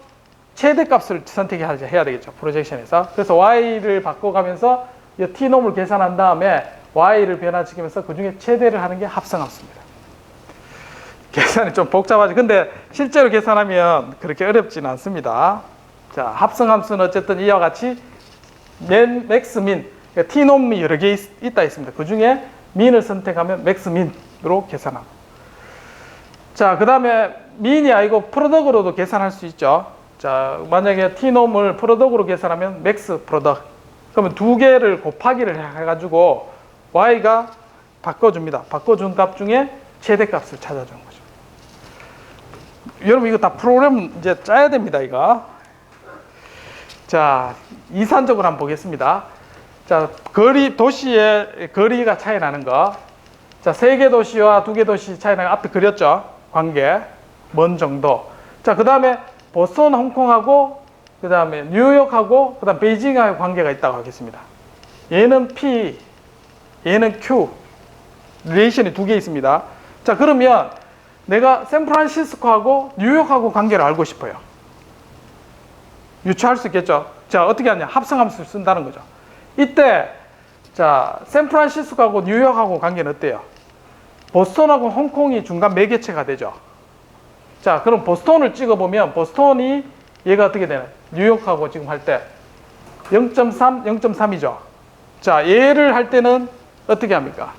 최대값을 선택해야 되겠죠. 프로젝션에서. 그래서 Y를 바꿔가면서 이 T놈을 계산한 다음에 Y를 변화시키면서 그 중에 최대를 하는 게 합성함수입니다. 계산이 좀 복잡하죠. 근데 실제로 계산하면 그렇게 어렵지는 않습니다. 자, 합성함수는 어쨌든 이와 같이 맥스 민, 그러니까 T놈이 여러 개 있다 있습니다. 그 중에 민을 선택하면 맥스 민으로 계산하고. 자, 그 다음에 민이 아니고 프로덕으로도 계산할 수 있죠. 자, 만약에 T놈을 프로덕으로 계산하면 맥스 프로덕. 그러면 두 개를 곱하기를 해가지고 Y가 바꿔줍니다. 바꿔준 값 중에 최대값을 찾아주는 거죠. 여러분 이거 다 프로그램 이제 짜야 됩니다, 이거. 자, 이산적으로 한번 보겠습니다. 자, 도시의 거리가 차이 나는 거. 자, 세 개 도시와 두 개 도시 차이 나는 거 앞에 그렸죠. 관계. 먼 정도. 자, 그 다음에 보스턴, 홍콩하고 그 다음에 뉴욕하고 그 다음 베이징하고 관계가 있다고 하겠습니다. 얘는 P, 얘는 Q. 릴레이션이 두 개 있습니다. 자, 그러면 내가 샌프란시스코하고 뉴욕하고 관계를 알고 싶어요. 유추할 수 있겠죠. 자, 어떻게 하냐? 합성함수를 쓴다는 거죠. 이때 자, 샌프란시스코하고 뉴욕하고 관계는 어때요? 보스턴하고 홍콩이 중간 매개체가 되죠. 자, 그럼 보스턴을 찍어보면 보스턴이 얘가 어떻게 되나요? 뉴욕하고 지금 할 때 0.3, 0.3이죠. 자, 얘를 할 때는 어떻게 합니까?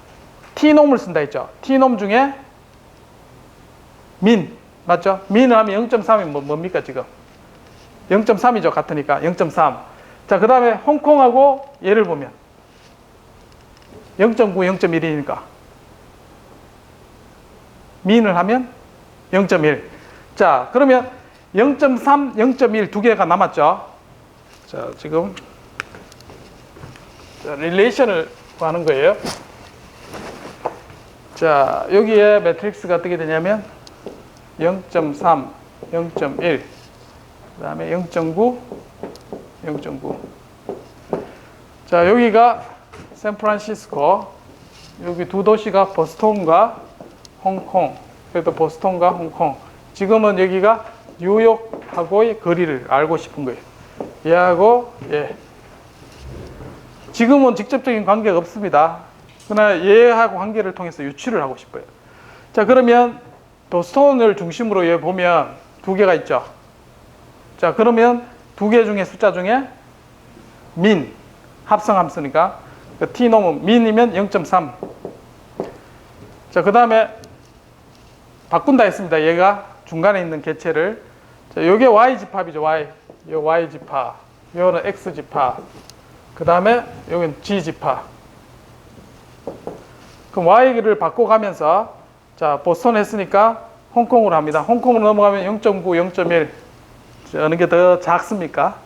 T놈을 쓴다 했죠. T놈 중에 민, 맞죠? 민을 하면 0.3이 뭡니까 지금? 0.3이죠. 같으니까 0.3. 자, 그 다음에 홍콩하고 얘를 보면 0.9, 0.1이니까 민을 하면 0.1. 자, 그러면 0.3, 0.1 두 개가 남았죠. 자, 지금 릴레이션을 구하는 거예요. 자, 여기에 매트릭스가 어떻게 되냐면 0.3, 0.1, 그 다음에 0.9, 0.9. 자, 여기가 샌프란시스코, 여기 두 도시가 보스턴과 홍콩, 그래도 보스턴과 홍콩. 지금은 여기가 뉴욕하고의 거리를 알고 싶은 거예요. 얘하고 얘. 지금은 직접적인 관계가 없습니다. 그러나 얘하고 관계를 통해서 유추를 하고 싶어요. 자, 그러면 보스턴을 중심으로 얘 보면 두 개가 있죠. 자, 그러면 두 개 중에 숫자 중에 민, 합성함수니까 그 T놈은 민이면 0.3. 자, 그 다음에 바꾼다 했습니다. 얘가 중간에 있는 개체를. 자, 요게 Y집합이죠. Y. 요 Y집합. 요는 X집합. 그 다음에 여기는 G집합. 그럼 Y를 바꿔가면서 자, 보스턴 했으니까 홍콩으로 합니다. 홍콩으로 넘어가면 0.9, 0.1. 어느 게 더 작습니까?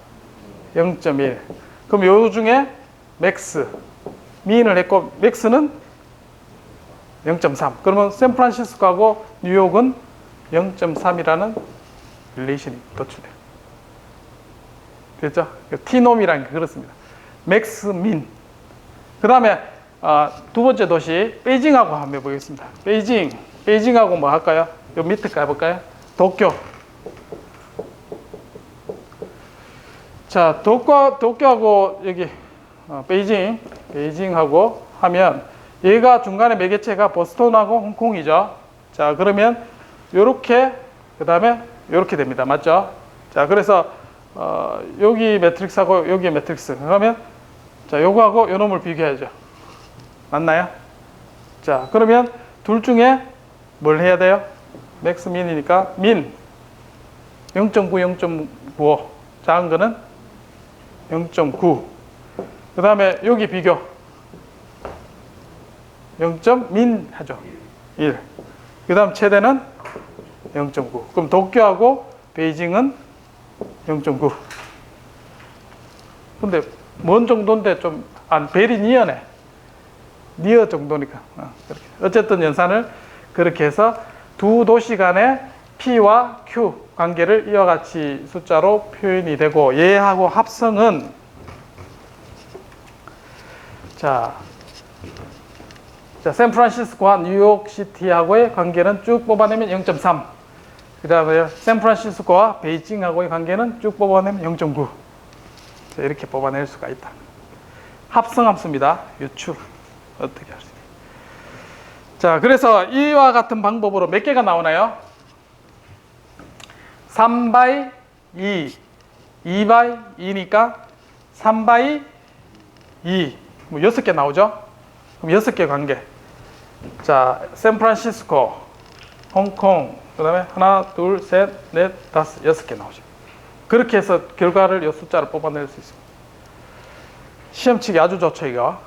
0.1. 그럼 요 중에 맥스, 민을 했고 맥스는 0.3. 그러면 샌프란시스코하고 뉴욕은 0.3이라는 릴레이션이 도출돼요. 됐죠? T놈이라는 게 그렇습니다. 맥스, 민. 그 다음에 두 번째 도시 베이징하고 한번 해보겠습니다. 베이징하고 뭐 할까요? 요 밑에 가볼까요? 도쿄. 자, 도쿄하고 여기 베이징하고 하면 얘가 중간에 매개체가 보스턴하고 홍콩이죠. 자, 그러면 요렇게 그 다음에 요렇게 됩니다. 맞죠? 자, 그래서 여기 매트릭스하고 여기 매트릭스. 그러면 자, 요거하고 요 놈을 비교해야죠. 맞나요? 자, 그러면 둘 중에 뭘 해야 돼요? 맥스 민이니까 민 0.9, 0.95. 작은 거는 0.9. 그 다음에 여기 비교 0.민 하죠. 1. 그 다음 최대는 0.9. 그럼 도쿄하고 베이징은 0.9. 근데 뭔 정도인데 좀 베리 니어네. 니어 정도니까. 그렇게. 어쨌든 연산을 그렇게 해서 두 도시 간의 P와 Q 관계를 이와 같이 숫자로 표현이 되고 얘하고 합성은 자, 샌프란시스코와 뉴욕시티하고의 관계는 쭉 뽑아내면 0.3. 그 다음에 샌프란시스코와 베이징하고의 관계는 쭉 뽑아내면 0.9. 자, 이렇게 뽑아낼 수가 있다. 합성함수입니다. 유추. 어떻게 할 수 있나요? 자, 그래서 이와 같은 방법으로 몇 개가 나오나요? 3by 2, 2by 2니까 3by 2, 뭐 6개 나오죠? 그럼 6개 관계. 자, 샌프란시스코, 홍콩, 그 다음에 하나, 둘, 셋, 넷, 다섯, 6개 나오죠. 그렇게 해서 결과를 이 숫자를 뽑아낼 수 있습니다. 시험 치기 아주 좋죠, 이거.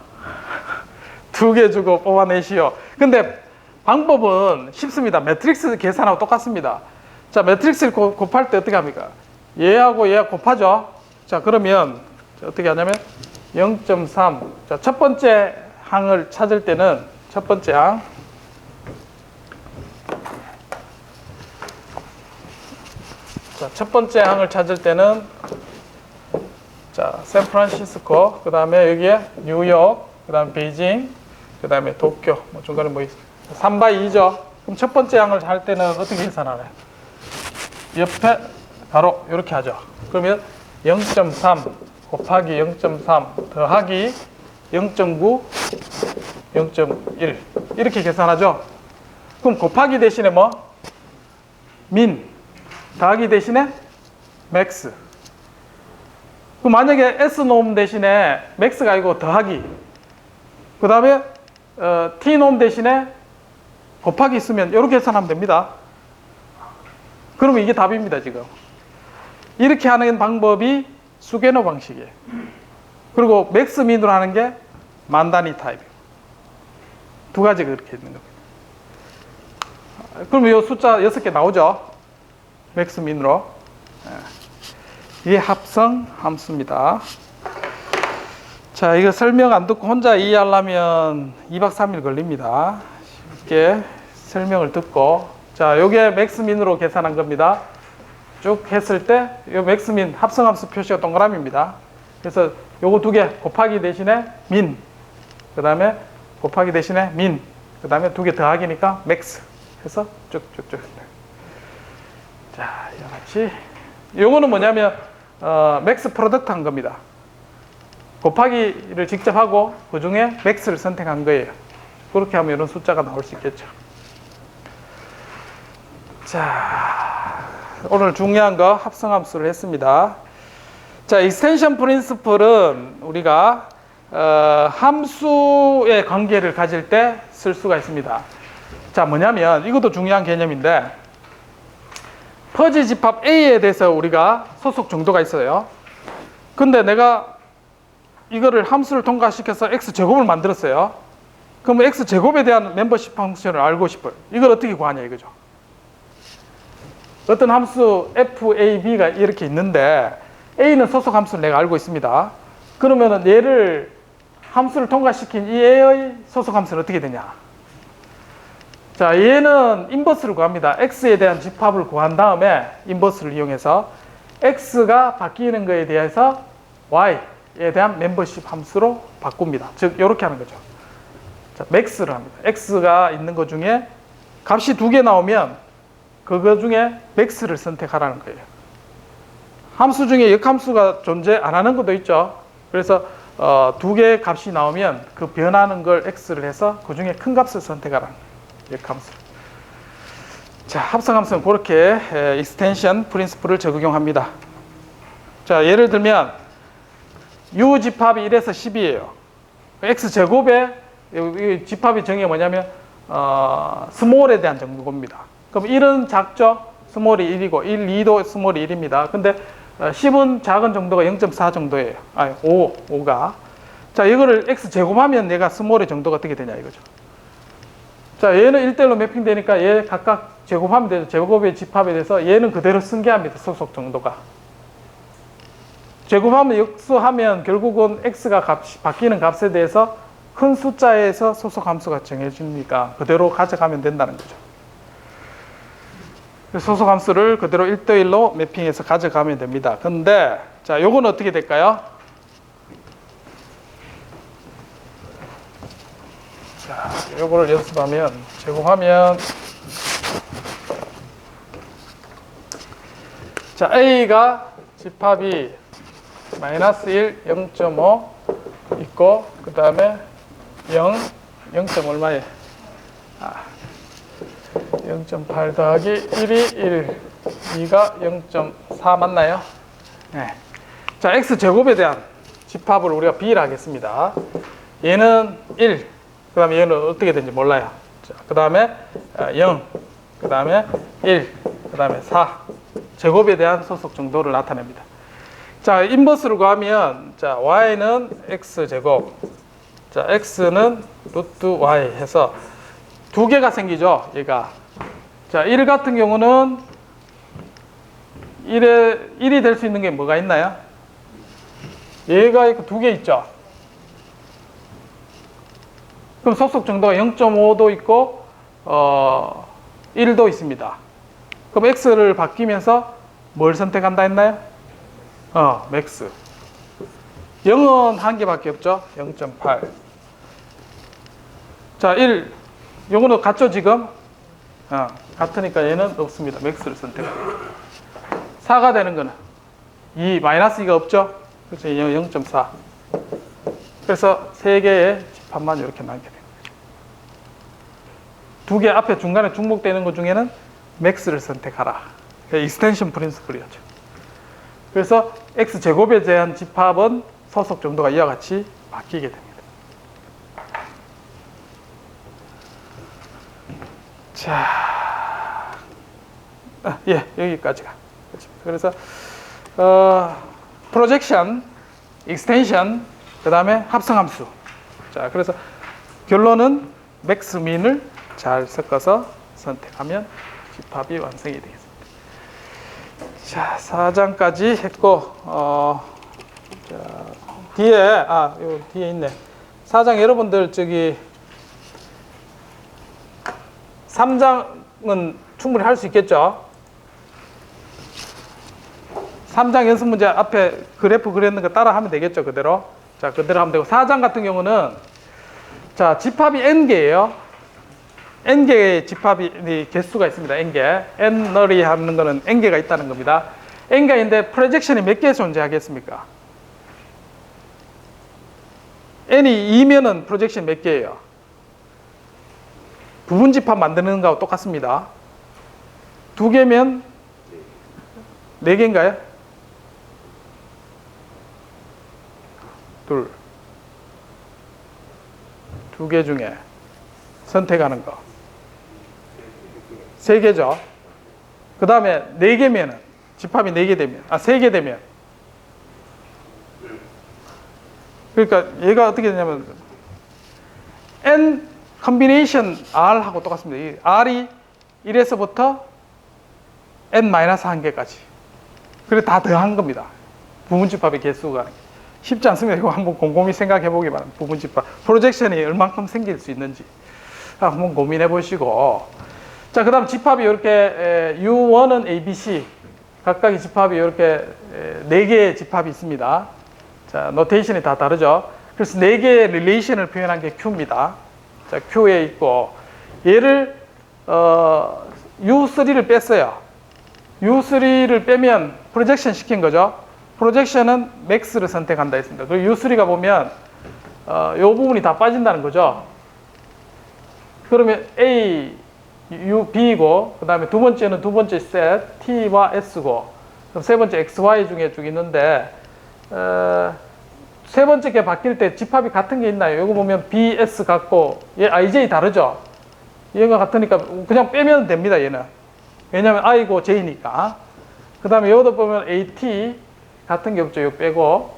2개 주고 뽑아내시오. 근데 방법은 쉽습니다. 매트릭스 계산하고 똑같습니다. 자, 매트릭스를 곱할 때 어떻게 합니까? 얘하고 얘 곱하죠. 자, 그러면 어떻게 하냐면 0.3. 자, 첫 번째 항을 찾을 때는 첫 번째 항. 자, 첫 번째 항을 찾을 때는 자, 샌프란시스코, 그 다음에 여기에 뉴욕, 그 다음에 베이징, 그 다음에 도쿄, 뭐 중간에 뭐 있어요. 3by 2죠. 그럼 첫 번째 항을 할 때는 어떻게 계산하나요? 옆에 바로 이렇게 하죠. 그러면 0.3 곱하기 0.3 더하기 0.9, 0.1 이렇게 계산하죠. 그럼 곱하기 대신에 뭐? 민. 더하기 대신에 맥스. 그럼 만약에 S놈 대신에 맥스가 아니고 더하기, 그 다음에 T놈 대신에 곱하기 있으면 이렇게 계산하면 됩니다. 그러면 이게 답입니다. 지금 이렇게 하는 방법이 수개노 방식이에요. 그리고 맥스 민으로 하는 게 만다니 타입이에요. 두 가지가 그렇게 있는 겁니다. 그러면 이 숫자 6개 나오죠. 맥스 민으로. 이게 합성 함수입니다. 자, 이거 설명 안 듣고 혼자 이해하려면 2박 3일 걸립니다. 쉽게 설명을 듣고. 자, 요게 맥스민으로 계산한 겁니다. 쭉 했을 때, 요 맥스민 합성함수 표시가 동그라미입니다. 그래서 요거 두 개 곱하기 대신에 민, 그 다음에 곱하기 대신에 민, 그 다음에 두 개 더하기니까 맥스 해서 쭉쭉쭉. 자, 이와 같이. 요거는 뭐냐면, 맥스 프로덕트 한 겁니다. 곱하기를 직접 하고 그 중에 맥스를 선택한 거예요. 그렇게 하면 이런 숫자가 나올 수 있겠죠. 자, 오늘 중요한 거 합성함수를 했습니다. 자, 익스텐션 프린시플은 우리가 함수의 관계를 가질 때 쓸 수가 있습니다. 자, 뭐냐면 이것도 중요한 개념인데, 퍼지 집합 A에 대해서 우리가 소속 정도가 있어요. 근데 내가 이거를 함수를 통과시켜서 X제곱을 만들었어요. 그러면 X제곱에 대한 멤버십 펑션을 알고 싶어요. 이걸 어떻게 구하냐 이거죠. 어떤 함수 FAB가 이렇게 있는데 A는 소속 함수를 내가 알고 있습니다. 그러면 얘를 함수를 통과시킨 이 A의 소속 함수는 어떻게 되냐. 자, 얘는 인버스를 구합니다. X에 대한 집합을 구한 다음에 인버스를 이용해서 X가 바뀌는 거에 대해서 Y에 대한 멤버십 함수로 바꿉니다. 즉 이렇게 하는 거죠. 자, 맥스를 합니다. X가 있는 것 중에 값이 두 개 나오면 그거 중에 맥스를 선택하라는 거예요. 함수 중에 역함수가 존재 안 하는 것도 있죠. 그래서 두 개의 값이 나오면 그 변하는 걸 X를 해서 그 중에 큰 값을 선택하라는 거예요. 역함수. 자, 합성함수는 그렇게 익스텐션 프린시플을 적용합니다. 자, 예를 들면 U 집합이 1에서 10이에요. X제곱의 집합의 정의가 뭐냐면 스몰에 대한 정도입니다. 그럼 1은 작죠? 스몰이 1이고 1, 2도 스몰이 1입니다. 근데 10은 작은 정도가 0.4 정도예요. 아니, 5가. 자, 이거를 X제곱하면 얘가 스몰의 정도가 어떻게 되냐 이거죠. 자, 얘는 1대1로 매핑되니까 얘 각각 제곱하면 되죠. 제곱의 집합에 대해서 얘는 그대로 승계합니다. 소속 정도가. 제곱하면 역수하면 결국은 X가 바뀌는 값에 대해서 큰 숫자에서 소속 함수가 정해지니까 그대로 가져가면 된다는 거죠. 소속 함수를 그대로 1대1로 매핑해서 가져가면 됩니다. 근데 자, 요건 어떻게 될까요? 자, 요거를 연습하면 제곱하면 자, A가 집합이 마이너스 1, 0.5 있고 그 다음에 0, 0. 얼마에? 0.8 더하기 1이 1, 2가 0.4 맞나요? 네. 자, X제곱에 대한 집합을 우리가 B를 하겠습니다. 얘는 1, 그 다음에 얘는 어떻게 되는지 몰라요. 자, 그 다음에 0, 그 다음에 1, 그 다음에 4. 제곱에 대한 소속 정도를 나타냅니다. 자, 인버스를 구하면, 자, Y는 X제곱, 자, X는 루트 Y 해서 두 개가 생기죠, 얘가. 자, 1 같은 경우는 1이 될 수 있는 게 뭐가 있나요? 얘가 있고 두 개 있죠. 그럼 소속 정도가 0.5도 있고 1도 있습니다. 그럼 X를 바뀌면서 뭘 선택한다 했나요? 맥스. 0은 한 개밖에 없죠. 0.8. 자, 1. 요거는 같죠, 지금? 같으니까 얘는 없습니다. 맥스를 선택합니다. 4가 되는 거는 2, 마이너스 2가 없죠? 그래서 0.4. 그래서 세 개의 집합만 이렇게 남게 됩니다. 두 개 앞에 중간에 중복되는 것 중에는 맥스를 선택하라. 익스텐션 프린시플이었죠. 그래서 x제곱에 대한 집합은 소속 정도가 이와 같이 바뀌게 됩니다. 자, 예, 여기까지가. 그래서 프로젝션, 익스텐션, 그 다음에 합성함수. 자, 그래서 결론은 맥스 민을 잘 섞어서 선택하면 집합이 완성이 되겠습니다. 자, 4장까지 했고, 자, 요 뒤에 있네. 4장 여러분들 저기 3장은 충분히 할 수 있겠죠? 3장 연습 문제 앞에 그래프 그렸는 거 따라 하면 되겠죠, 그대로? 자, 그대로 하면 되고, 4장 같은 경우는, 자, 집합이 n개예요. n개의 집합이 개수가 있습니다, n개. n널이 하는 거는 n개가 있다는 겁니다. n개인데, 프로젝션이 몇 개 존재하겠습니까? n이 2면은 프로젝션 몇 개예요? 부분 집합 만드는 거하고 똑같습니다. 2개면 4개인가요? 둘. 2개 중에 선택하는 거. 3개죠. 그 다음에 4개면은, 집합이 4개 되면, 3개 되면. 그러니까 얘가 어떻게 되냐면, N 컨비네이션 R하고 똑같습니다. 이 R이 1에서부터 N-1개까지. 그래 다 더한 겁니다. 부분집합의 개수가. 쉽지 않습니다. 이거 한번 곰곰이 생각해 보기 바랍니다. 부분집합. 프로젝션이 얼만큼 생길 수 있는지 한번 고민해 보시고. 자, 그 다음 집합이 이렇게 U1은 ABC. 각각의 집합이 이렇게 4개의 집합이 있습니다. 자, 노테이션이 다 다르죠. 그래서 4개의 릴레이션을 표현한 게 Q입니다. 자, Q에 있고, 얘를, U3를 뺐어요. U3를 빼면 프로젝션 시킨 거죠. 프로젝션은 맥스를 선택한다 했습니다. 그리고 U3가 보면, 요 부분이 다 빠진다는 거죠. 그러면 A, U, B고, 그 다음에 두 번째는 두 번째 셋, T와 S고, 그럼 세 번째 XY 중에 쭉 있는데, 세 번째 게 바뀔 때 집합이 같은 게 있나요? 이거 보면 BS 같고, 얘 IJ 다르죠? 얘가 같으니까 그냥 빼면 됩니다, 얘는. 왜냐면 I고 J니까. 그 다음에 여기도 보면 AT 같은 게 없죠, 이거 빼고.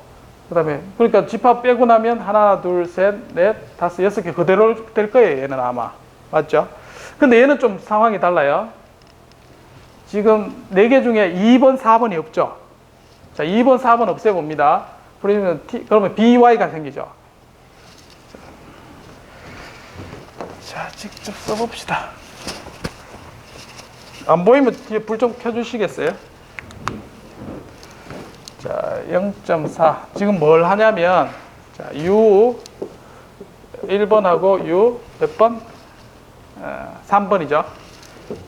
그 다음에, 그러니까 집합 빼고 나면 하나, 둘, 셋, 넷, 다섯, 6개 그대로 될 거예요, 얘는 아마. 맞죠? 근데 얘는 좀 상황이 달라요. 지금 4개 중에 2번, 4번이 없죠? 자, 2번, 4번 없애봅니다. 그러면 BY가 생기죠. 자, 직접 써봅시다. 안 보이면 뒤에 불 좀 켜주시겠어요? 자, 0.4. 지금 뭘 하냐면, 자, U 1번하고 U 몇 번? 3번이죠.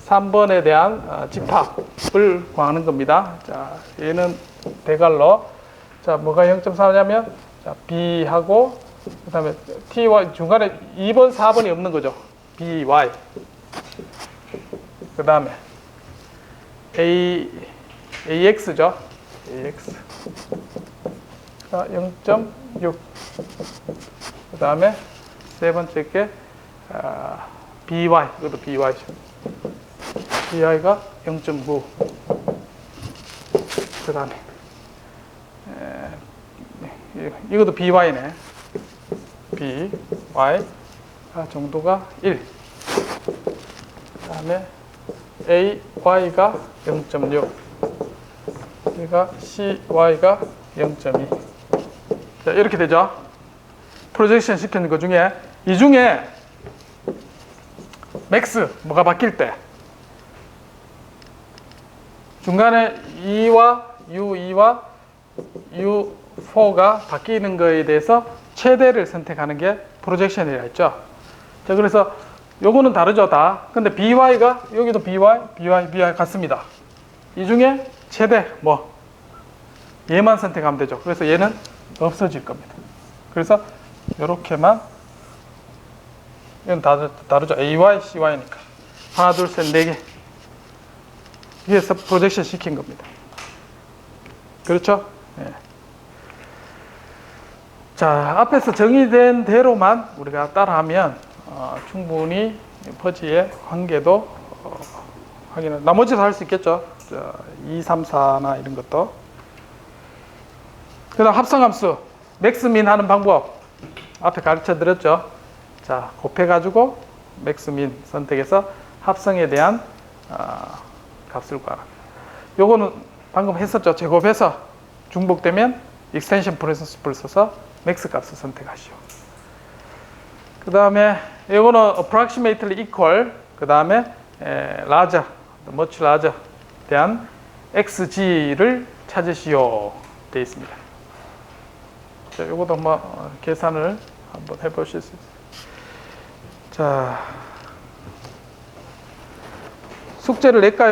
3번에 대한 집합을 구하는 겁니다. 자, 얘는 대갈로. 자, 뭐가 0.4냐면, 자, B하고, 그 다음에 TY, 중간에 2번, 4번이 없는 거죠. BY. 그 다음에 AX죠. AX. 0.6. 그 다음에 세 번째 게, BY. 이것도 BY죠. BY가 0.9. 그 다음에 이것도 BY네. BY 정도가 1. 그 다음에 AY가 0.6. 얘가 CY가 0.2. 자, 이렇게 되죠. 프로젝션 시키는 것 중에 이 중에 맥스 뭐가 바뀔 때 중간에 U2와 U4가 바뀌는 거에 대해서 최대를 선택하는 게 프로젝션이라 했죠. 자, 그래서 요거는 다르죠, 다. 근데 BY가, 여기도 BY 같습니다. 이 중에 최대, 얘만 선택하면 되죠. 그래서 얘는 없어질 겁니다. 그래서 이렇게만. 이건 다르죠. AY, CY니까. 하나, 둘, 셋, 네 개. 위에서 프로젝션 시킨 겁니다. 그렇죠? 예. 자, 앞에서 정의된 대로만 우리가 따라하면 충분히 퍼지의 관계도 확인을, 나머지도 할 수 있겠죠. 2, 3, 4나 이런 것도. 그 다음 합성함수, 맥스민 하는 방법 앞에 가르쳐 드렸죠. 자, 곱해가지고 맥스민 선택해서 합성에 대한 값을 구하라. 요거는 방금 했었죠. 제곱해서 중복되면 익스텐션 프린시플을 써서 맥스 값을 선택하시오. 그 다음에 이거는 approximately equal, 그 다음에 larger, much larger 대한 xg를 찾으시오 되어 있습니다. 자, 이것도 한번 계산을 한번 해보실 수 있어요. 자, 숙제를 낼까요?